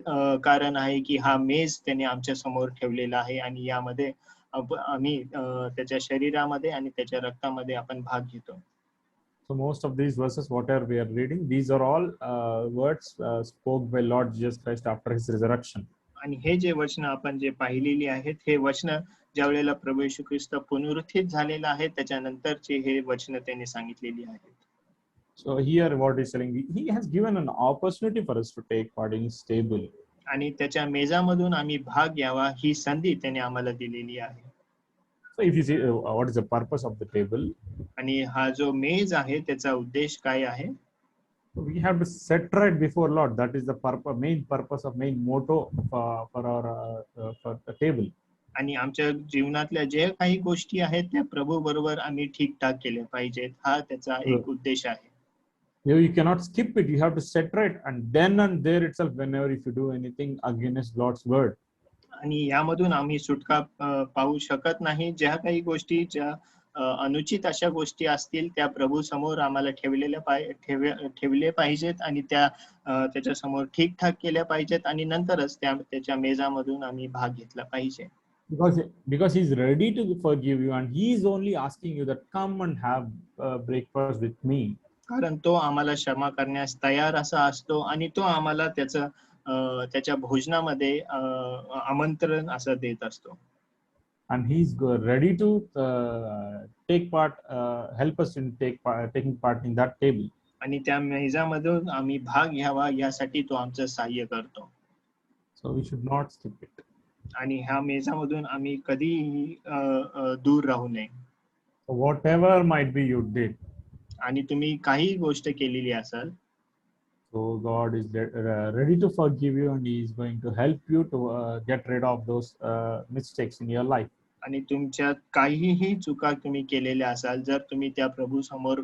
कारण आहे की हा मेज त्याने आमच्या समोर ठेवलेला आहे आणि यामध्ये आम्ही त्याच्या शरीरामध्ये आणि त्याच्या रक्तामध्ये आपण भाग घेतो. So most of these verses, whatever we are reading, these are all words spoke by Lord Jesus Christ after his resurrection. आणि हे जे वचन आपण जे पाहिलेली आहेत, हे वचन ज्या वेळेला प्रभू येशू ख्रिस्त पुनरुत्थित झालेला आहे त्याच्यानंतरचे हे वचन त्यांनी सांगितलेली आहेत. So here what he's telling, he has given an opportunity for us to take part in his table. आणि त्याच्या मेजामधून आम्ही भाग घ्यावा ही संधी त्याने आम्हाला दिलेली आहे. So if you see what is the purpose of the table, आणि हा जो मेज आहे त्याचा उद्देश काय आहे? we have to set right before Lord. That is the purpose, main purpose of main motto for our for the table. आणि आमच्या जीवनातल्या जे काही गोष्टी आहेत त्या प्रभू बरोबर आम्ही ठीकठाक केल्या पाहिजेत, हा त्याचा एक उद्देश आहे. You cannot skip it. You have to set right, and then and there itself, whenever if you do anything against Lord's word. आणि यामधून आम्ही सुटका पाहू शकत नाही. ज्या काही गोष्टी ज्या अनुचित अशा गोष्टी असतील त्या प्रभू समोर आम्हाला ठेवले पाहिजेत आणि त्या त्याच्या समोर ठीकठाक केल्या पाहिजेत आणि नंतरच त्याच्या मेजामधून आम्ही भाग घेतला पाहिजे. Because he's ready to forgive you and he is only asking you that come and have breakfast with me. कारण तो आम्हाला क्षमा करण्यास तयार असा असतो आणि तो आम्हाला त्याच्या भोजनामध्ये आमंत्रण असं देत असतो. And he's ready to take part, help us in taking part in that table. आणि त्या मेजामधून आम्ही भाग घ्यावा यासाठी तो आमचं सहाय्य करतो. So we should not skip it. आणि ह्या मेजामधून आम्ही कधीही दूर राहू नये. So whatever might be you did. आणि तुम्ही काही गोष्ट केलेली असाल, so God is ready to forgive you and he is going to help you to get rid of those mistakes in your life. आणि तुमच्यात काहीही चुका तुम्ही केलेल्या असाल, जर तुम्ही त्या प्रभू समोर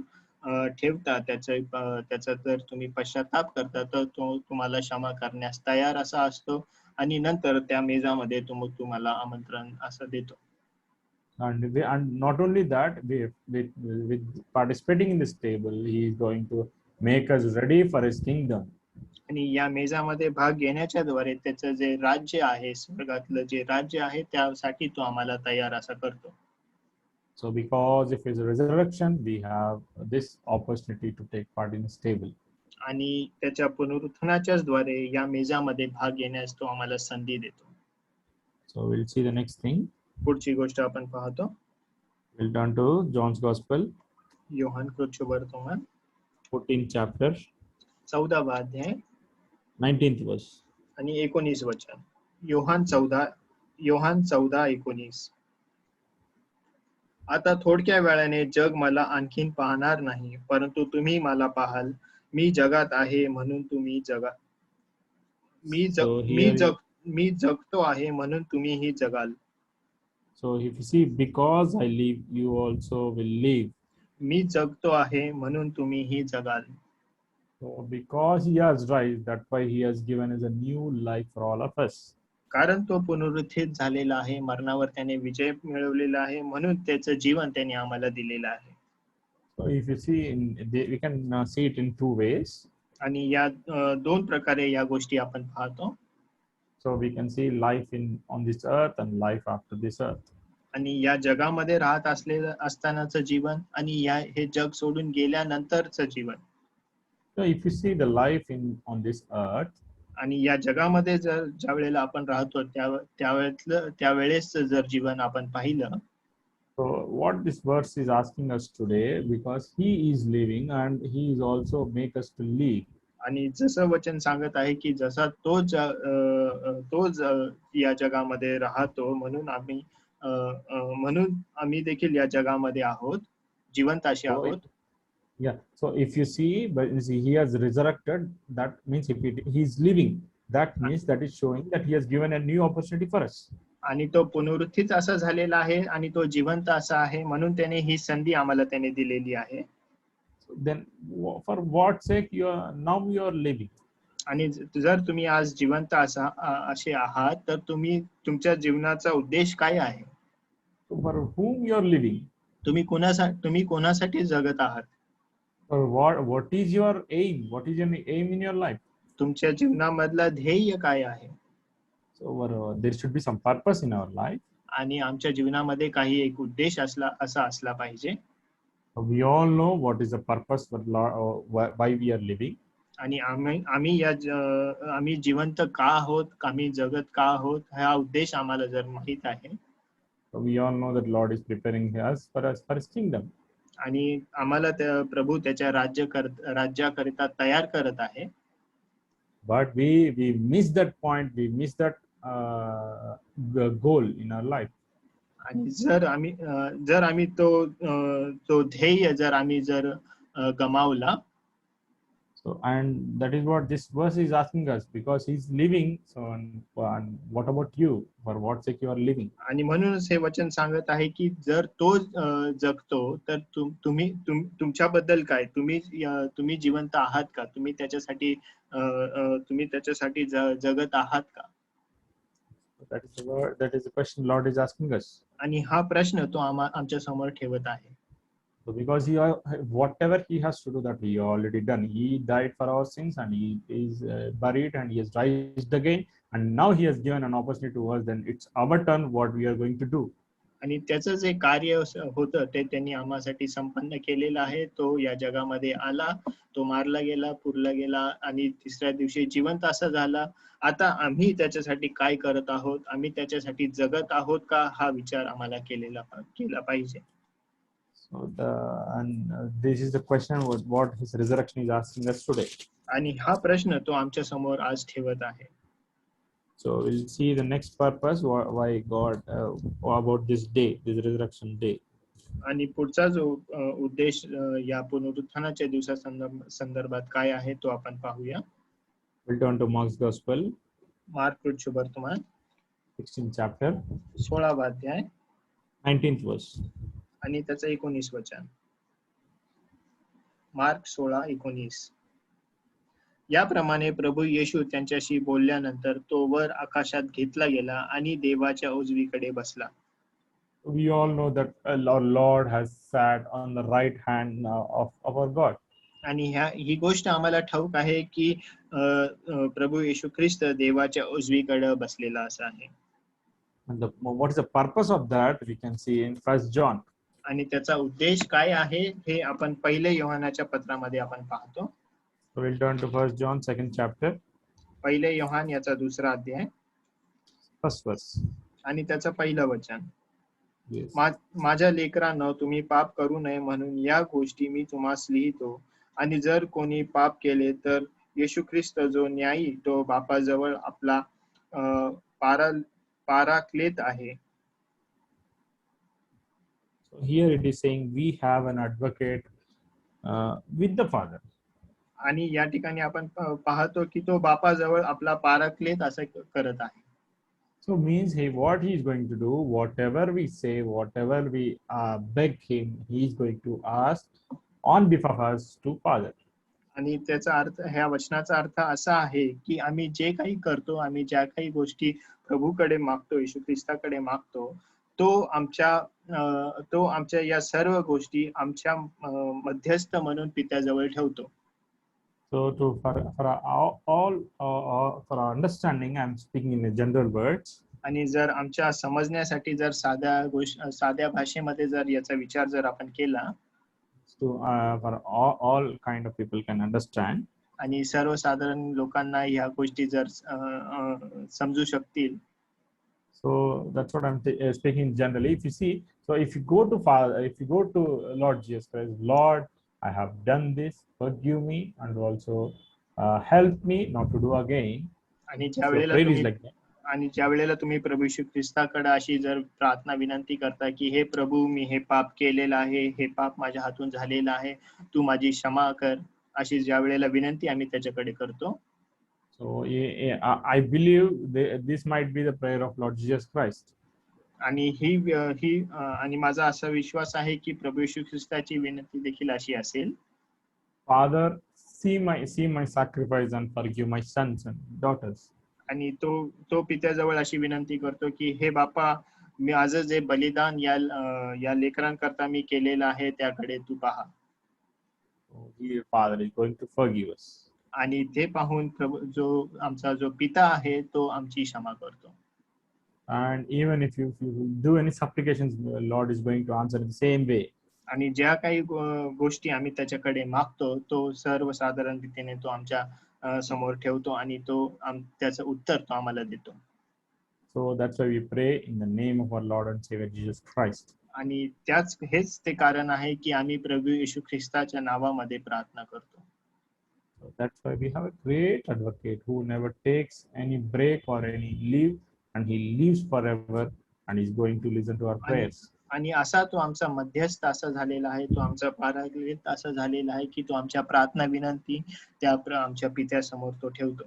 ठेवता, त्याचा जर तुम्ही पश्चाताप करता, तर तो तुम्हाला क्षमा करण्यास तयार असा असतो आणि नंतर त्या मेजामध्ये तुम्हाला आमंत्रण असं देतो. And not only that, with participating in this table, he is going to make us ready for his kingdom. आणि या मेजामध्ये भाग घेण्याच्या द्वारे त्याचं जे राज्य आहे, स्वर्गातलं जे राज्य आहे, त्यासाठी तो आम्हाला तयार असा करतो. So because of his resurrection, we have this opportunity to take part in his table. आणि त्याच्या पुनरुत्थानाच्याच द्वारे या मेजामध्ये भाग घेण्यास तो आम्हाला संधी देतो. So we'll see the next thing. पुढची गोष्ट आपण पाहतो. We'll turn to John's Gospel. Yohan कृत सुवर्तमान 14th chapter. 14वा अध्याय 19th verse. आणि 19 वचन. योहान 14:19. आता थोडक्या वेळाने जग मला आणखीन पाहणार नाही, परंतु तुम्ही मला पाहाल. मी जगात आहे म्हणून तुम्ही जगा. मी जगतो आहे म्हणून तुम्हीही जगाल. So if you see, because I live, you also will live. मी जगतो आहे म्हणून तुम्हीही जगाल. So because he has rise, that's why he has given us a new life for all of us. कारण तो पुनरुत्थित झालेला आहे, मरणावर त्याने विजय मिळवलेला आहे, म्हणून त्याचं जीवन त्याने आम्हाला दिलेलं आहे. So if you see, we can see it in two ways. आणि या दोन प्रकारे या गोष्टी आपण पाहतो. So we can see life on this earth and life after this earth. आणि या जगामध्ये राहत असतानाचं जीवन आणि हे जग सोडून गेल्यानंतरचं जीवन. So if you see the life on this earth, आणि या जगामध्ये जर ज्या वेळेला आपण राहतो त्यावेळेस जर जीवन आपण पाहिलं, so what this verse is asking us today, because he is living and he is also make us to live. आणि जसं वचन सांगत आहे की जसा या जगामध्ये राहतो म्हणून आम्ही देखील या जगामध्ये आहोत, जिवंत असे So आहोत. yeah, so if you see, but you see, he has resurrected, that means if he is living, that means that is showing that he has given a new opportunity for us. आणि तो पुनरुत्थित असा झालेला आहे आणि तो जिवंत असा आहे, म्हणून त्याने ही संधी आम्हाला त्याने दिलेली आहे. So then for what sake now you are living? आणि जर तुम्ही आज जिवंत असे आहात, तर तुमच्या जीवनाचा उद्देश काय आहे? So for whom you are living? तुम्ही कोणासाठी जगत आहात? Or what is your aim? What is your aim in your life? तुमच्या जीवनामधला ध्येय काय आहे? So there should be some purpose in our life. आणि आमच्या जीवनामध्ये काही एक उद्देश असा असला पाहिजे. We all know what is the purpose for why we are living. आणि आम्ही जिवंत का आहोत, आम्ही जगत का आहोत, हा उद्देश आम्हाला जर माहित आहे. So we all know that Lord is preparing us for his kingdom. आणि आम्हाला प्रभू त्याच्या राज्याकरिता तयार करत आहे. But we miss that point, we miss that goal in our life. आणि जर आम्ही तो ध्येय जर गमावला, so and that is what this verse is asking us, because he's living. So and what about you? For what sake you are living? आणि म्हणूनच हे वचन सांगत आहे की जर तो जगतो तर तुमच्याबद्दल काय, तुम्ही जिवंत आहात का, तुम्ही त्याच्यासाठी जगत आहात का? That is the question Lord is asking us. आणि हा प्रश्न तो आमच्या समोर ठेवत आहे. So because whatever he has to do, that he already done. He died for our sins and he is buried and he has raised again, and now he has given an opportunity to us. Then it's our turn what we are going to do. आणि त्याचं जे कार्य होतं ते त्यांनी आम्हासाठी संपन्न केलेलं आहे. तो या जगामध्ये आला, तो मारला गेला, पुरला गेला आणि तिसऱ्या दिवशी जिवंत असा झाला. आता आम्ही त्याच्यासाठी काय करत आहोत, आम्ही त्याच्यासाठी जगत आहोत का, हा विचार आम्हाला केला पाहिजे. So this is the question what his resurrection is asking us today. आणि हा प्रश्न तो आमच्या समोर आज ठेवत आहे. So we'll see the next purpose why God about this day, this resurrection day. आणि पुढचा जो उद्देश या पुनरुत्थानाच्या दिवसा संदर्भात काय आहे तो आपण पाहूया. We'll turn to Mark's Gospel. Mark शुभवर्तमान 16th chapter. 16वा अध्याय 19th verse. आणि त्याचं 19 वचन. मार्क 16:19. याप्रमाणे प्रभू येशू त्यांच्याशी बोलल्यानंतर तो वर आकाशात घेतला गेला आणि देवाच्या उजवीकडे बसला. We all know that our Lord has sat on the right hand of our God. आणि ही गोष्ट आम्हाला ठाऊक आहे की प्रभू येशू ख्रिस्त देवाच्या उजवीकडे बसलेला असा आहे. And what is the purpose of that we can see in 1 John. आणि त्याचा उद्देश काय आहे हे आपण पहिले योहानाच्या पत्रामध्ये आपण पाहतो. So we'll turn to 1 John 2nd chapter. पहिले योहान याचा 2रा अध्याय 1st verse. आणि त्याचं पहिलं वचन. Yes. माझ्या लेकरांनो, तुम्ही पाप करू नये म्हणून या गोष्टी मी तुम्हास लिहितो. आणि जर कोणी पाप केले तर येशू ख्रिस्त जो न्यायी तो बापाजवळ आपला पाराक्लेत आहे. So here it is saying we have an advocate with the Father. आणि या ठिकाणी आपण पाहतो की तो बापाजवळ आपला पाराक्लेत असं करत आहे. So means what he is going to do, whatever we say, whatever we beg him, he is going to ask on behalf of us to Father. आणि त्याचा अर्थ, ह्या वचनाचा अर्थ असा आहे की आम्ही जे काही करतो, आम्ही ज्या काही गोष्टी प्रभूकडे मागतो, येशू ख्रिस्ताकडे मागतो, तो आमच्या या सर्व गोष्टी आमच्या मध्यस्थ म्हणून पित्याजवळ ठेवतो. So for all for our understanding, I'm speaking in general words. आणि जर आमच्या समजण्यासाठी जर साध्या भाषेमध्ये जर याचा विचार जर आपण केला, to for all kind of people can understand. आणि सर्वसाधारण लोकांना ह्या गोष्टी जर समजू शकतील. So that's what I'm speaking generally. If you see, so if you go to Father, if you go to Lord Jesus Christ, Lord, I have done this, forgive me, and also help me not to do again. आणि ज्या So वेळेला prayer is तुम्ही like that. आणि ज्या वेळेला तुम्ही प्रभू येशू ख्रिस्ताकडे अशी जर प्रार्थना विनंती करता की हे प्रभू, मी हे पाप केलेलं आहे, हे पाप माझ्या हातून झालेलं आहे, तू माझी क्षमा कर, अशी ज्या वेळेला विनंती आम्ही त्याच्याकडे करतो. So I believe this might be the prayer of Lord Jesus Christ. आणि आणि माझा असा विश्वास आहे की प्रभू येशू ख्रिस्ताची विनंती देखील अशी असेल. Father, see my sacrifice and forgive my sons and daughters. आणि तो पित्याजवळ अशी विनंती करतो की हे बापा, मी माझं जे बलिदान या लेकरांकरता मी केलेलं आहे त्याकडे तू पहा. Father is going to forgive us. आणि ते पाहून जो आमचा जो पिता आहे तो आमची क्षमा करतो. And even if you do any supplications, Lord is going to answer in the same way. आणि ज्या काही गोष्टी आम्ही त्याच्याकडे मागतो तो सर्वसाधारण रीतीने तो आमच्या समोर ठेवतो आणि त्याचं उत्तर तो आम्हाला देतो. So that's why we pray in the name of our Lord and Savior Jesus Christ. आणि हेच ते कारण आहे की आम्ही प्रभू येशू ख्रिस्ताच्या नावामध्ये प्रार्थना करतो. So that's why we have a great advocate who never takes any break or any leave, and he lives forever and is going to listen to our prayers. आणि असा तो आमचा मध्यस्थ असा झालेला आहे, तो आमचा पारागलित असा झालेला आहे की तो आमच्या प्रार्थना विनंती आमच्या पित्यासमोर तो ठेवतो.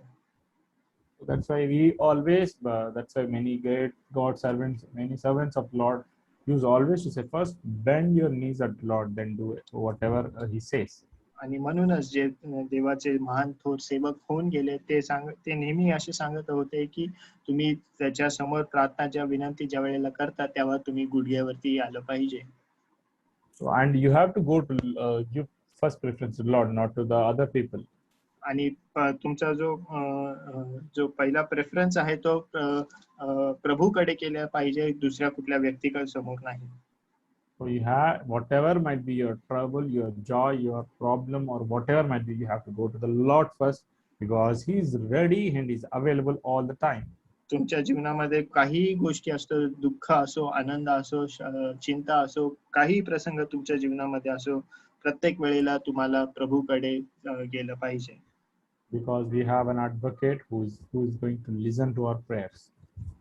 So that's why we always that's why many great God servants, many servants of Lord use always to say, first bend your knees at Lord, then do whatever he says. आणि म्हणूनच जे देवाचे महान थोर सेवक होऊन गेले ते नेहमी असे सांगत होते की तुम्ही त्याच्या समोर प्रार्थनाच्या विनंती ज्या वेळेला करता तेव्हा तुम्ही गुडघ्यावरती आलं पाहिजे. So and you have to go to give first preference to Lord, not to the other people. आणि तुमचा जो पहिला प्रेफरन्स आहे तो प्रभूकडे केला पाहिजे, दुसऱ्या कुठल्या व्यक्तीकडे समोर नाही. So you have whatever might be your trouble, your joy, your problem, or whatever might be, you have to go to the Lord first, because He is ready and He is available all the time. तुमच्या जीवनामध्ये काही गोष्टी असतो, दुःख असो, आनंद असो, चिंता असो, काही प्रसंग तुमच्या जीवनामध्ये असो, प्रत्येक वेळेला तुम्हाला प्रभूकडे गेलं पाहिजे. Because we have an advocate who is going to listen to our prayers.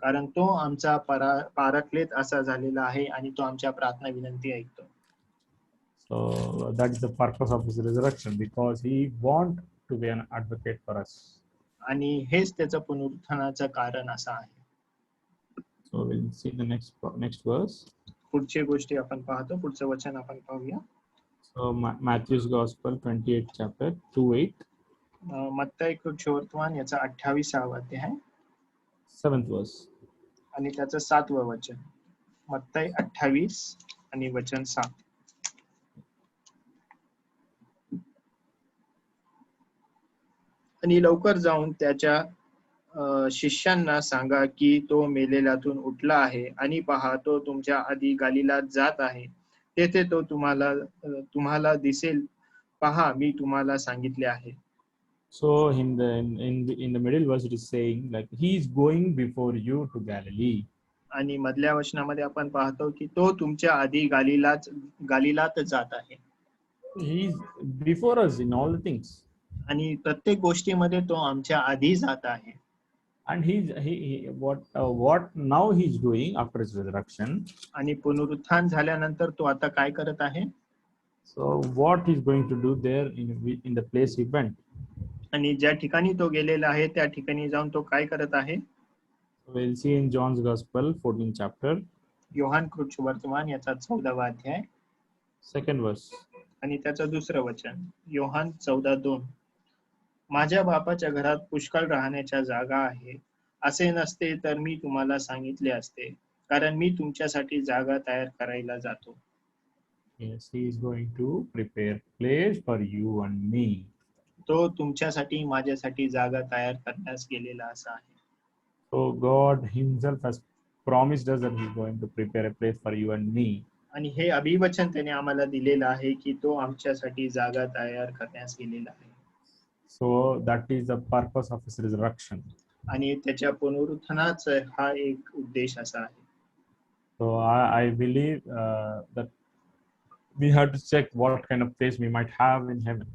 कारण तो आमचा पाराक्लेत असा झालेला आहे आणि तो आमच्या प्रार्थना विनंती ऐकतो. So that is the purpose of his resurrection, because he want to be an advocate for us. आणि हेच त्याचं पुनरुत्थानाचं कारण असं आहे. So we'll see the next verse. पुढची गोष्टी आपण पाहतो, पुढचं वचन आपण पाहूया. So Matthew's Gospel 28 chapter 2:8. मत्तई कृतवर्तमान याचा 28वा अध्याय 7th verse. आणि त्याचं 7वं वचन. मत्तई 28 आणि वचन 7. आणि लवकर जाऊन त्याच्या शिष्यांना सांगा की तो मेलेल्यातून उठला आहे आणि पहा तो तुमच्या आधी गलिलात जात आहे, तेथे तो तुम्हाला दिसेल, पहा मी तुम्हाला सांगितले आहे. So in the middle verse it is saying like he is going before you to Galilee. आणि मधल्या वचनामध्ये आपण पाहतो की तो तुमच्या आधी गलिलात जात आहे. He is before us in all the things. आणि प्रत्येक गोष्टीमध्ये तो आमच्या आधी जात आहे. And what now he is doing after his resurrection. आणि पुनरुत्थान झाल्यानंतर तो आता काय करत आहे? So what he is going to do there in the place he went. आणि ज्या ठिकाणी तो गेलेला आहे त्या ठिकाणी जाऊन तो काय करत आहे? We'll see in John's Gospel 14th chapter. Yohan कृतवर्तमान याचा 14वा अध्याय 2nd verse. आणि त्याचं 2रं वचन. योहान 14:2. माझ्या बापाच्या घरात पुष्कळ राहण्याच्या जागा आहे, असे नसते तर मी तुम्हाला सांगितले असते, कारण मी तुमच्यासाठी जागा तयार करायला जातो. Yes, he is going to prepare place for you and me. तो तुमच्यासाठी माझ्यासाठी जागा तयार करण्यास गेलेला असा आहे. So God himself has promised us that he is going to prepare a place for you and me. आणि हे अभिवचन त्याने आम्हाला दिलेलं आहे की तो आमच्यासाठी जागा तयार करण्यास गेलेला आहे. So that is the purpose of his resurrection. आणि त्याच्या पुनरुत्थानाचा हा एक उद्देश असा आहे. So I believe that we have to check what kind of place we might have in heaven.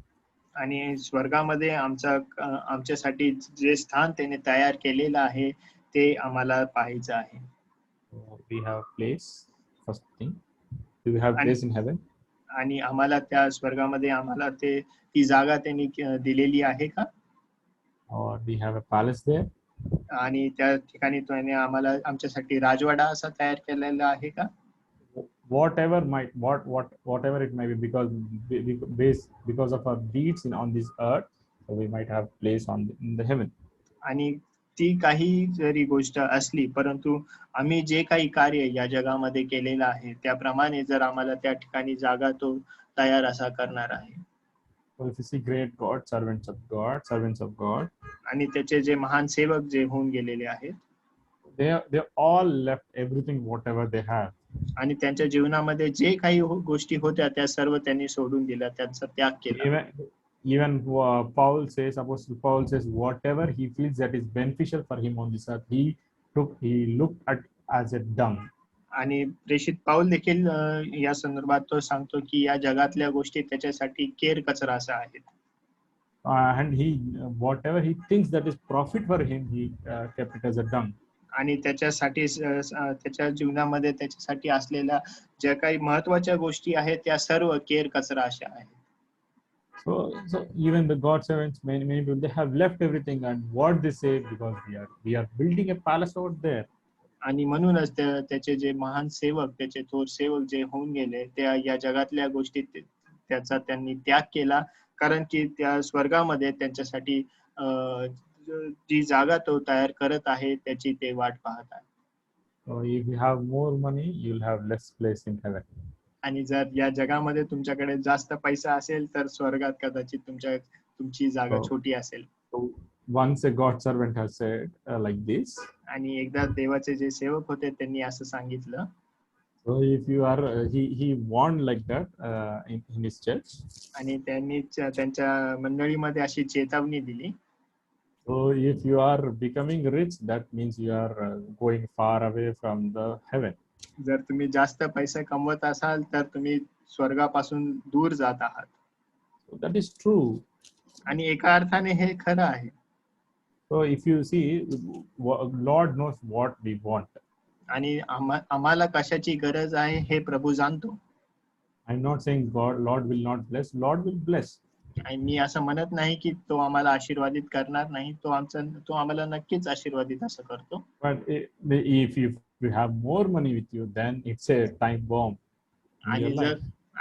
आणि स्वर्गामध्ये आमच्यासाठी जे स्थान त्याने तयार केलेलं आहे ते आम्हाला पाहायचं आहे. So we have place, first thing. Do we have आणि place in heaven? आणि आम्हाला त्या स्वर्गामध्ये आम्हाला ती जागा त्यांनी दिलेली आहे का? Or we have a palace there? आणि त्या ठिकाणी त्याने आम्हाला आमच्यासाठी राजवाडा असा तयार केलेला आहे का? Whatever whatever it may be, because of our deeds on this earth, so we might have place in the heaven. आणि ती काही जरी गोष्ट असली परंतु आम्ही जे काही कार्य या जगामध्ये केलेलं आहे त्याप्रमाणे जर आम्हाला त्या ठिकाणी जागा तो तयार असा करणार आहे. So if you see great God, servants of God, आणि त्याचे जे महान सेवक जे होऊन गेलेले आहेत they all left everything whatever they have. आणि त्यांच्या जीवनामध्ये जे काही गोष्टी होत्या त्या सर्व त्यांनी सोडून दिल्या, त्यांचा त्याग केला. Even Paul says, Apostle Paul says, whatever he feels that is beneficial for him on this earth, he looked at as a dung. आणि प्रेषित पाऊल देखील या संदर्भात तो सांगतो की या जगातल्या गोष्टी त्याच्यासाठी केर कचरा असा आहेत. And whatever he thinks that is profit for him, he kept it as a dung. आणि त्याच्यासाठी त्याच्या जीवनामध्ये त्याच्यासाठी असलेल्या ज्या काही महत्वाच्या गोष्टी आहेत त्या सर्व केर कचरा अशा आहेत. So even the God servants, many people, they have left everything, and what they say, because we are building a palace over there. आणि म्हणूनच त्याचे जे महान सेवक, त्याचे थोर सेवक जे होऊन गेले त्या या जगातल्या गोष्टी त्याचा त्यांनी त्याग केला, कारण की त्या स्वर्गामध्ये त्यांच्यासाठी जी जागा तो तयार करत आहे त्याची ते वाट पाहत आहे. So if you have more money, you'll have less place in heaven. आणि जर या जगामध्ये तुमच्याकडे जास्त पैसा असेल तर स्वर्गात कदाचित तुमची जागा छोटी असेल. So once a God servant has said like this. आणि एकदा देवाचे जे सेवक होते त्यांनी असं सांगितलं. So if you are he warned like that in his church. आणि त्यांनी त्यांच्या मंडळीमध्ये अशी चेतावणी दिली. So if you are becoming rich, that means you are going far away from the heaven. जर तुम्ही जास्त पैसा कमवत असाल तर तुम्ही स्वर्गापासून दूर जात आहात. So that is true. आणि एका अर्थाने हे खरं आहे. So if you see, Lord knows what we want. आणि आम्हाला कशाची गरज आहे हे प्रभू जाणतो. I'm not saying Lord will not bless. Lord will bless. आणि मी असं म्हणत नाही की तो आम्हाला आशीर्वादित करणार नाही. तो आम्हाला नक्कीच आशीर्वादित असं करतो. But if you have more money with you, then it's a time bomb.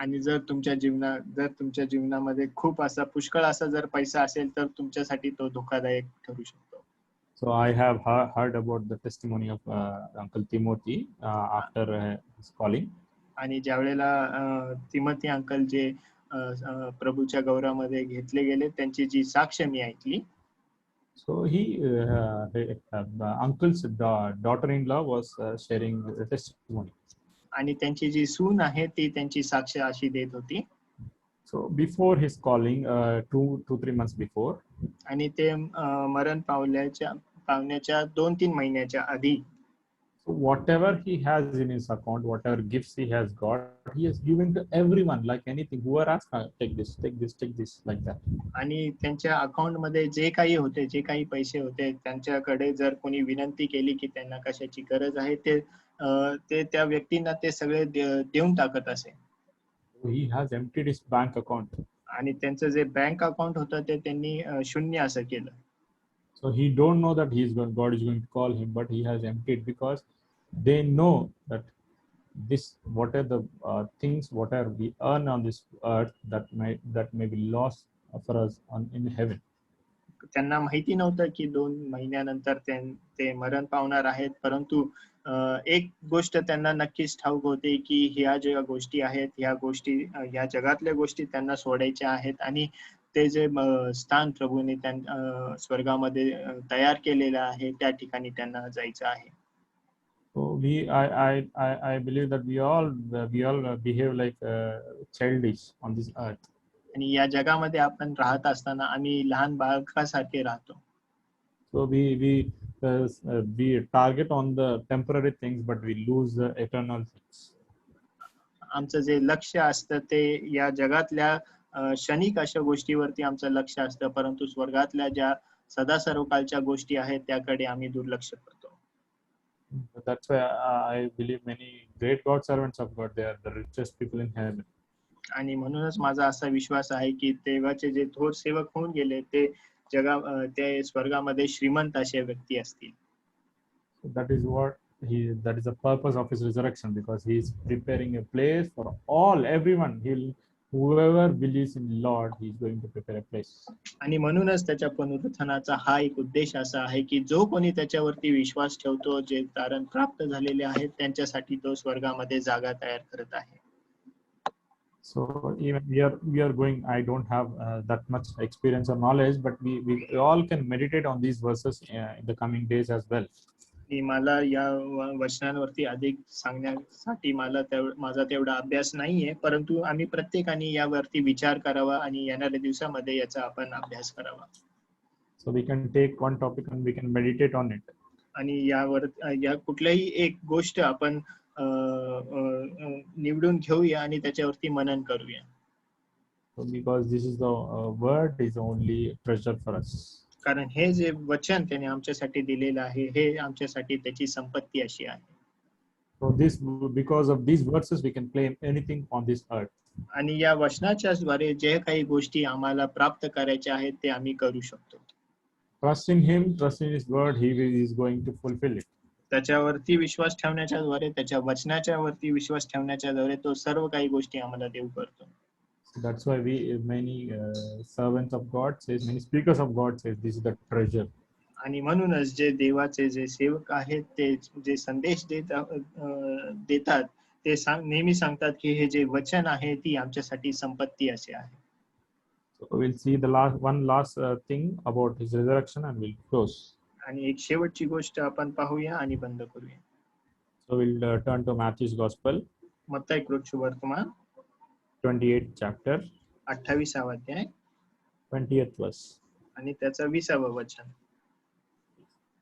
आणि जर तुमच्या जीवनामध्ये खूप असा पुष्कळ असा जर पैसा असेल तर तुमच्यासाठी तो धोकादायक ठरू शकतो. So I have heard about the testimony of Uncle Timothy after his calling. आणि ज्या वेळेला तिमोथी अंकल जे प्रभूच्या गौरवामध्ये घेतले गेले त्यांची जी साक्ष मी ऐकली. So uncle's daughter-in-law was sharing the testimony. आणि त्यांची जी सून आहे ती त्यांची साक्ष अशी देत होती. So before his calling, 2-3 months before. आणि ते मरण पावण्याच्या 2-3 महिन्याच्या आधी. So whatever he has in his account, whatever gifts he has got, he has given to everyone, like anything. Whoever asks, take this, like that. आणि त्यांच्या account मध्ये जे काही होते, जे काही पैसे होते, त्यांच्याकडे जर कोणी विनंती केली की त्यांना कशाची गरज आहे ते त्या व्यक्तींना ते सगळे देऊन टाकत असे. He has emptied his bank account. आणि त्यांचं जे बँक अकाउंट होतं ते त्यांनी शून्य असं केलं. So he don't know that God is going to call him, but he has emptied, because they know that what are the things whatever we earn on this earth that may be lost for us in heaven. त्यांना माहिती नव्हतं की 2 महिन्यानंतर ते मरण पावणार आहेत, परंतु एक गोष्ट त्यांना नक्कीच ठाऊक होते की ह्या ज्या गोष्टी आहेत ह्या जगातल्या गोष्टी त्यांना सोडायच्या आहेत आणि ते जे स्थान प्रभूने स्वर्गामध्ये तयार केलेलं आहे त्या ठिकाणी त्यांना जायचं आहे. So I believe that we all behave like childish on this earth. आणि या जगामध्ये आपण राहत असताना आम्ही लहान बालकासारखे राहतो. So we target on the temporary things, but we lose the eternal things. आमचं जे लक्ष असतं ते या जगातल्या क्षणिक अशा गोष्टीवरती आमचं लक्ष असतं, परंतु स्वर्गातल्या ज्या सदा सर्वकालच्या गोष्टी आहेत त्याकडे आम्ही दुर्लक्ष करतो. That's why I believe many great God servants of God, they are the richest people in heaven. आणि म्हणूनच माझा असा विश्वास आहे की देवाचे जे थोर सेवक होऊन गेले ते ते स्वर्गामध्ये श्रीमंत असे व्यक्ती असतील. So that is the purpose of his resurrection, because he is preparing a place for everyone. Whoever believes in Lord, he is going to prepare a place. आणि म्हणूनच त्याच्या पुनरुत्थानाचा हा एक उद्देश असा आहे की जो कोणी त्याच्यावरती विश्वास ठेवतो, जे तारण प्राप्त झालेले आहेत त्यांच्यासाठी तो स्वर्गामध्ये जागा तयार करत आहे. So even we are going. I don't have that much experience or knowledge, but we all can meditate on these verses in the coming days as well. की मला या वचनांवरती अधिक सांगण्यासाठी माझा तेवढा अभ्यास नाहीये, परंतु आम्ही प्रत्येकाने यावरती विचार करावा आणि येणाऱ्या दिवसामध्ये याचा आपण अभ्यास करावा. So we can take one topic and we can meditate on it. आणि या कुठल्याही एक गोष्ट आपण निवडून घेऊया आणि त्याच्यावरती मनन करूया. So because this is the word is only treasure for us. कारण हे जे वचन त्याने आमच्यासाठी दिलेलं आहे हे आमच्यासाठी त्याची संपत्ती अशी आहे. So because of these verses we can claim anything on this earth. आणि या वचनाच्या द्वारे जे काही गोष्टी आम्हाला प्राप्त करायच्या आहेत ते आम्ही करू शकतो. Trust in him, trust in his word, he is going to fulfill it. त्याच्यावरती विश्वास ठेवण्याच्या द्वारे, त्याच्या वचनाच्या वरती विश्वास ठेवण्याच्या द्वारे तो सर्व काही गोष्टी आम्हाला देऊ करतो. So that's why many servants of God says, many speakers of God says, this is the treasure. आणि म्हणूनच जे देवाचे जे सेवक आहेत ते जे संदेश देतात ते नेहमी सांगतात की हे जे वचन आहे ती आमच्यासाठी संपत्ती असे आहे. So we'll see the last thing about his resurrection and we'll close. आणि एक शेवटची गोष्ट आपण पाहूया आणि बंद करूया. So we'll turn to Matthew's Gospel. मत्ती वर्तमान 28th chapter. 28वा अध्याय 20th verse. आणि त्याचा 20वा वचन.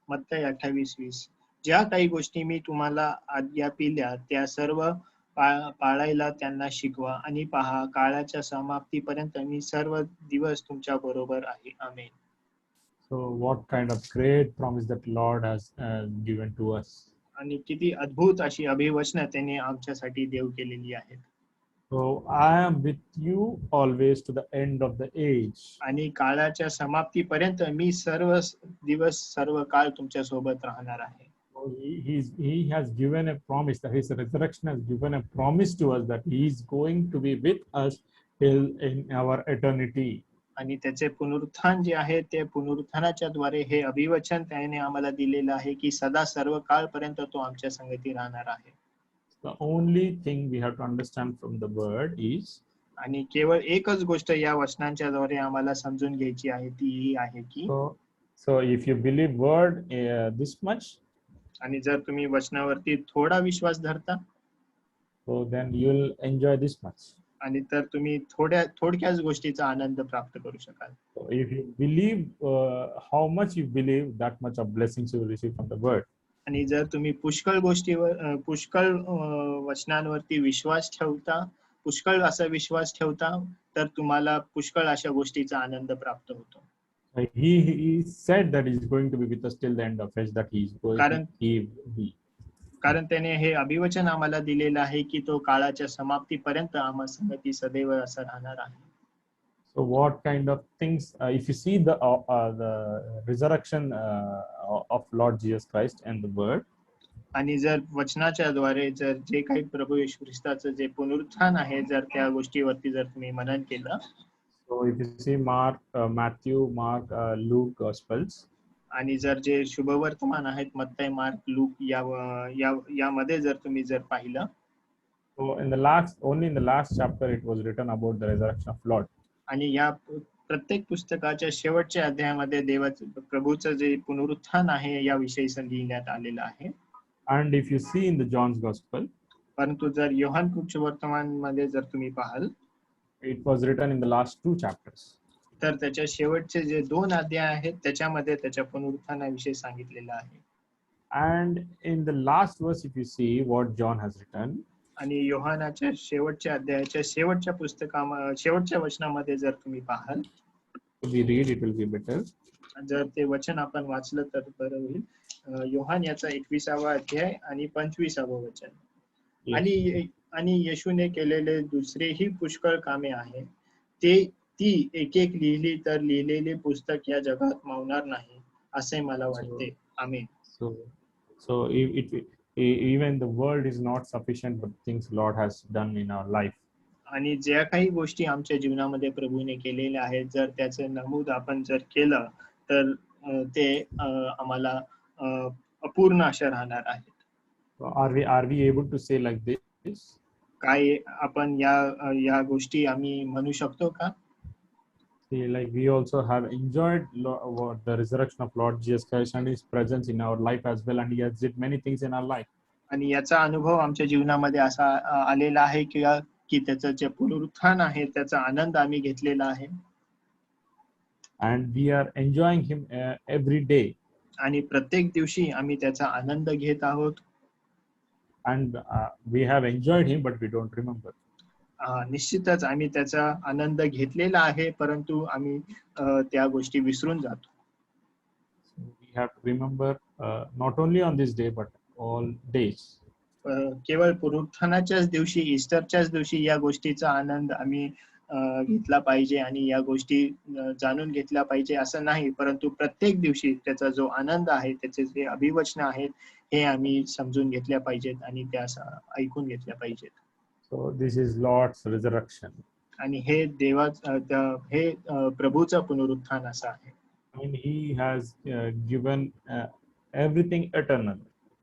मत्ती 28:20. ज्या काही गोष्टी मी तुम्हाला आज्ञापिल्या त्या सर्व पाळायला त्यांना शिकवा आणि पहा काळाच्या समाप्तीपर्यंत मी सर्व दिवस तुमच्या बरोबर आहे. आमेन. So what kind of great promise that Lord has given to us. आणि किती अद्भुत अशी अभिवचन त्याने आमच्यासाठी देव केलेली आहेत. So I am with you always to the end of the age. आणि काळाच्या समाप्तीपर्यंत मी सर्व दिवस सर्व काळ तुमच्या सोबत राहणार आहे. So he has given a promise, that his resurrection has given a promise to us that he is going to be with us till in our eternity. आणि त्याचे पुनरुत्थान जे आहे ते पुनरुत्थानाच्या द्वारे हे अभिवचन त्याने आम्हाला दिलेलं आहे की सदा सर्व काळपर्यंत तो आमच्या संगती राहणार आहे. The only thing we have to understand from the word is, आणि केवळ एकच गोष्ट या वचनांच्या द्वारे आम्हाला समजून घ्यायची आहे ती ही आहे की so if you believe word this much, आणि जर तुम्ही वचनावरती थोडा विश्वास धरता so then you will enjoy this much. आणि तर तुम्ही थोडक्याच गोष्टीचा आनंद प्राप्त करू शकाल. So if you believe how much you believe, that much of blessings you will receive from the word. आणि जर तुम्ही पुष्कळ वचनांवरती विश्वास ठेवता, पुष्कळ असा विश्वास ठेवता तर तुम्हाला पुष्कळ अशा गोष्टीचा आनंद प्राप्त होतो. He said that he is going to be with us till the end of age, that he is going to be. कारण त्याने हे अभिवचन आम्हाला दिलेलं आहे की तो काळाच्या समाप्तीपर्यंत आम्हा संगती सदैव असं राहणार आहे. So what kind of things, if you see the resurrection of Lord Jesus Christ and the word, आणि जर वचनाच्या द्वारे जर जे काही प्रभू येशू ख्रिस्ताचं जे पुनरुत्थान आहे जर त्या गोष्टीवरती जर तुम्ही मनन केलं, so if you see Matthew, Mark, Luke Gospels, आणि जर जे शुभवर्तमान आहेत मत्ती, मार्क, लूक यामध्ये जर तुम्ही जर पाहिलं, so only in the last chapter it was written about the resurrection of Lord. आणि या प्रत्येक पुस्तकाच्या शेवटच्या अध्यायामध्ये प्रभूचं जे पुनरुत्थान आहे याविषयी लिहिण्यात आलेलं आहे. And if you see in the John's Gospel, परंतु जर योहान वर्तमान मध्ये जर तुम्ही पाहाल it was written in the last 2 chapters. तर त्याच्या शेवटचे जे 2 अध्याय आहेत त्याच्यामध्ये त्याच्या पुनरुत्थानाविषयी सांगितलेलं आहे. And in the last verse, if you see what John has written, आणि योहानाच्या शेवटच्या अध्यायाच्या शेवटच्या शेवटच्या वचनामध्ये जर तुम्ही पाहाल, we read, it will be better. जर ते वचन आपण वाचलं तर बरं होईल. योहान याचा 21वा अध्याय आणि 25वा वचन. Yes. आणि येशूने केलेले दुसरेही पुष्कळ कामे आहे ती एक एक लिहिली तर लिहिलेले पुस्तक या जगात मावणार नाही असे मला वाटते. आमेन. So even the world is not sufficient, but things Lord has done in our life. आणि ज्या काही गोष्टी आमच्या जीवनामध्ये प्रभूने केलेल्या आहेत, जर त्याचं नमूद आपण जर केलं तर ते आम्हाला अपूर्ण अशा राहणार आहेत. So are we able to say like this? काय आपण या गोष्टी आम्ही म्हणू शकतो का? See, like we also have enjoyed the resurrection of Lord Jesus Christ and His presence in our life as well, and He has did many things in our life. आणि याचा अनुभव आमच्या जीवनामध्ये असा आलेला आहे की त्याचं जे पुनरुत्थान आहे त्याचा आनंद आम्ही घेतलेला आहे. And we are enjoying Him every day. आणि प्रत्येक दिवशी आम्ही त्याचा आनंद घेत आहोत. And we have enjoyed Him, but we don't remember. निश्चितच आम्ही त्याचा आनंद घेतलेला आहे, परंतु आम्ही त्या गोष्टी विसरून जातो. So we have to remember not only on this day, but all days. केवळ पुनरुत्थानाच्याच दिवशी, ईस्टरच्याच दिवशी या गोष्टीचा आनंद आम्ही घेतला पाहिजे आणि या गोष्टी जाणून घेतल्या पाहिजे असं नाही, परंतु प्रत्येक दिवशी त्याचा जो आनंद आहे, त्याचे जे अभिवचन आहेत हे आम्ही समजून घेतल्या पाहिजेत आणि त्या ऐकून घेतल्या पाहिजेत. So this is Lord's resurrection. आणि हे हे प्रभूचं पुनरुत्थान असं आहे. And He has given everything eternal.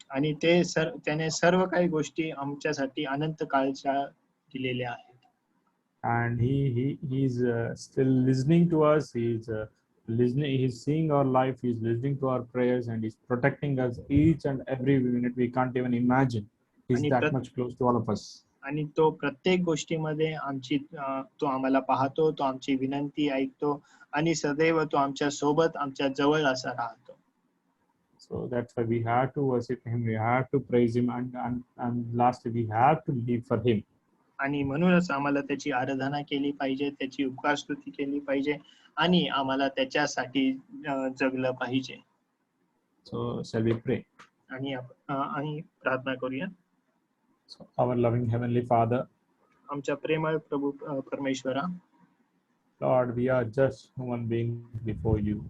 आणि त्याने सर्व काही गोष्टी आमच्यासाठी अनंत काळच्या दिलेल्या आहेत. And he's still listening to us. He's listening. He's seeing our life. He's listening to our prayers, and He's protecting us each and every minute. We can't even imagine. He's that much close to all of us. आणि तो प्रत्येक गोष्टीमध्ये तो आम्हाला पाहतो, तो आमची विनंती ऐकतो आणि सदैव तो आमच्या सोबत, आमच्या जवळ असा राहतो. So that's why we have to worship Him. We have to praise Him, and lastly, we have to live for Him. आणि म्हणूनच आम्हाला त्याची आराधना केली पाहिजे, त्याची उपकार स्तुती केली पाहिजे आणि आम्हाला त्याच्यासाठी जगलं पाहिजे. So shall we pray? आणि प्रार्थना करूया. So our loving Heavenly Father, आमच्या प्रेमळ प्रभू परमेश्वरा, Lord, we are just human beings before you.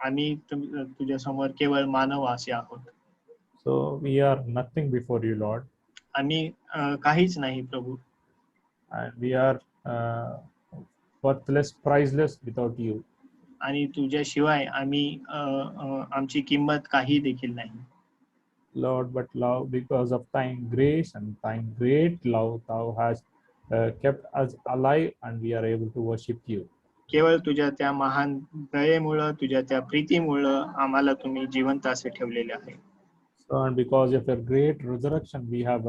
आम्ही तुझ्या समोर केवळ मानव असे आहोत. So we are nothing before you, Lord. आम्ही काहीच नाही प्रभू. And we are worthless, priceless without you. आणि तुझ्याशिवाय आम्ही आमची किंमत काही देखील नाही. Lord, but love, because of thine grace and thine great love, thou hast kept us alive, and we are able to worship you. केवळ तुझ्या त्या महान दयेमुळे, तुझ्या त्या प्रीतीमुळे आम्हाला तुम्ही जिवंत असे ठेवलेले आहे. So, and because of your great resurrection, we have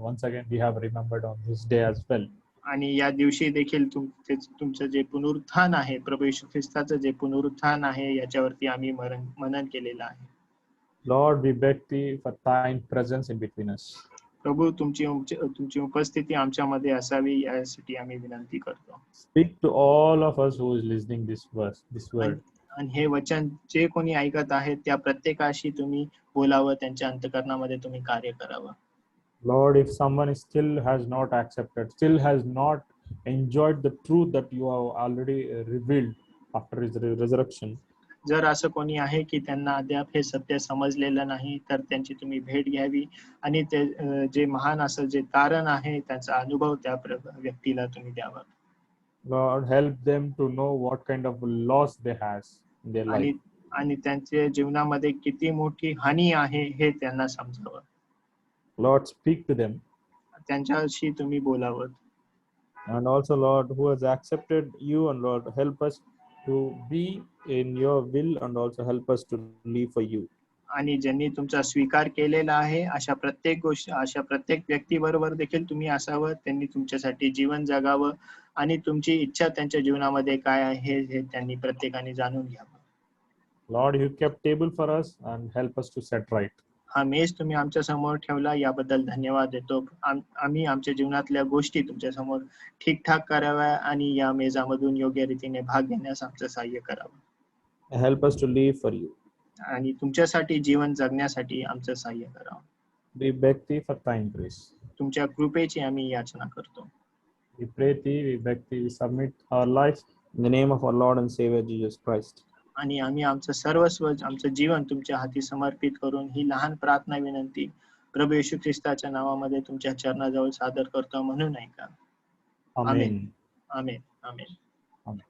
once again we have remembered on this day as well. आणि या दिवशी देखील तुमचं जे पुनरुत्थान आहे, प्रभू येशू ख्रिस्ताचं जे पुनरुत्थान आहे, याच्यावरती आम्ही मनन केलेलं आहे. Lord, we beg thee for thine presence in between us. प्रभू तुमची उपस्थिती आमच्यामध्ये असावी यासाठी आम्ही विनंती करतो. Speak to all of us who is listening this word. आणि हे वचन जे कोणी ऐकत आहेत त्या प्रत्येकाशी तुम्ही बोलावं, त्यांच्या अंतःकरणामध्ये तुम्ही कार्य करावं. Lord, if someone still has not accepted, still has not enjoyed the truth that you have already revealed after his resurrection, जर असं कोणी आहे की त्यांना अद्याप हे सत्य समजलेलं नाही, तर त्यांची तुम्ही भेट घ्यावी आणि ते जे महान असं जे कारण आहे त्याचा अनुभव त्या व्यक्तीला तुम्ही द्यावा. Lord, help them to know what kind of loss they has in their life. आणि त्यांच्या जीवनामध्ये किती मोठी हानी आहे हे त्यांना समजावं. Lord, speak to them. त्यांच्याशी तुम्ही बोलावं. And also, Lord, who has accepted you, and Lord, help us to be in your will, and also help us to live for you. आणि ज्यांनी तुमचा स्वीकार केलेला आहे अशा प्रत्येक गोष्ट अशा प्रत्येक व्यक्तीबरोबर देखील तुम्ही असावं, त्यांनी तुमच्यासाठी जीवन जगावं आणि तुमची इच्छा त्यांच्या जीवनामध्ये काय आहे हे त्यांनी प्रत्येकाने जाणून घ्यावं. Lord, you kept table for us and help us to set right. हा मेज तुम्ही आमच्या समोर ठेवला याबद्दल धन्यवाद देतो. आम्ही आमच्या जीवनातल्या गोष्टी तुमच्या समोर ठीकठाक कराव्या आणि या मेजामधून योग्य रीतीने भाग घेण्यास आमचं सहाय्य करावं Help us to live for you. आणि तुमच्यासाठी जीवन जगण्यासाठी आमचं सहाय्य करावं. We beg thee for thine grace. तुमच्या कृपेची आम्ही याचना करतो. We pray thee, we beg thee, we submit our life In the name of our Lord and Savior Jesus Christ. आणि आम्ही आमचं सर्वस्व आमचं जीवन तुमच्या हाती समर्पित करून ही लहान प्रार्थना विनंती प्रभू येशू ख्रिस्ताच्या नावामध्ये तुमच्या चरणाजवळ सादर करतो म्हणून ऐका. Amen. आमेन. आमेन. Amen.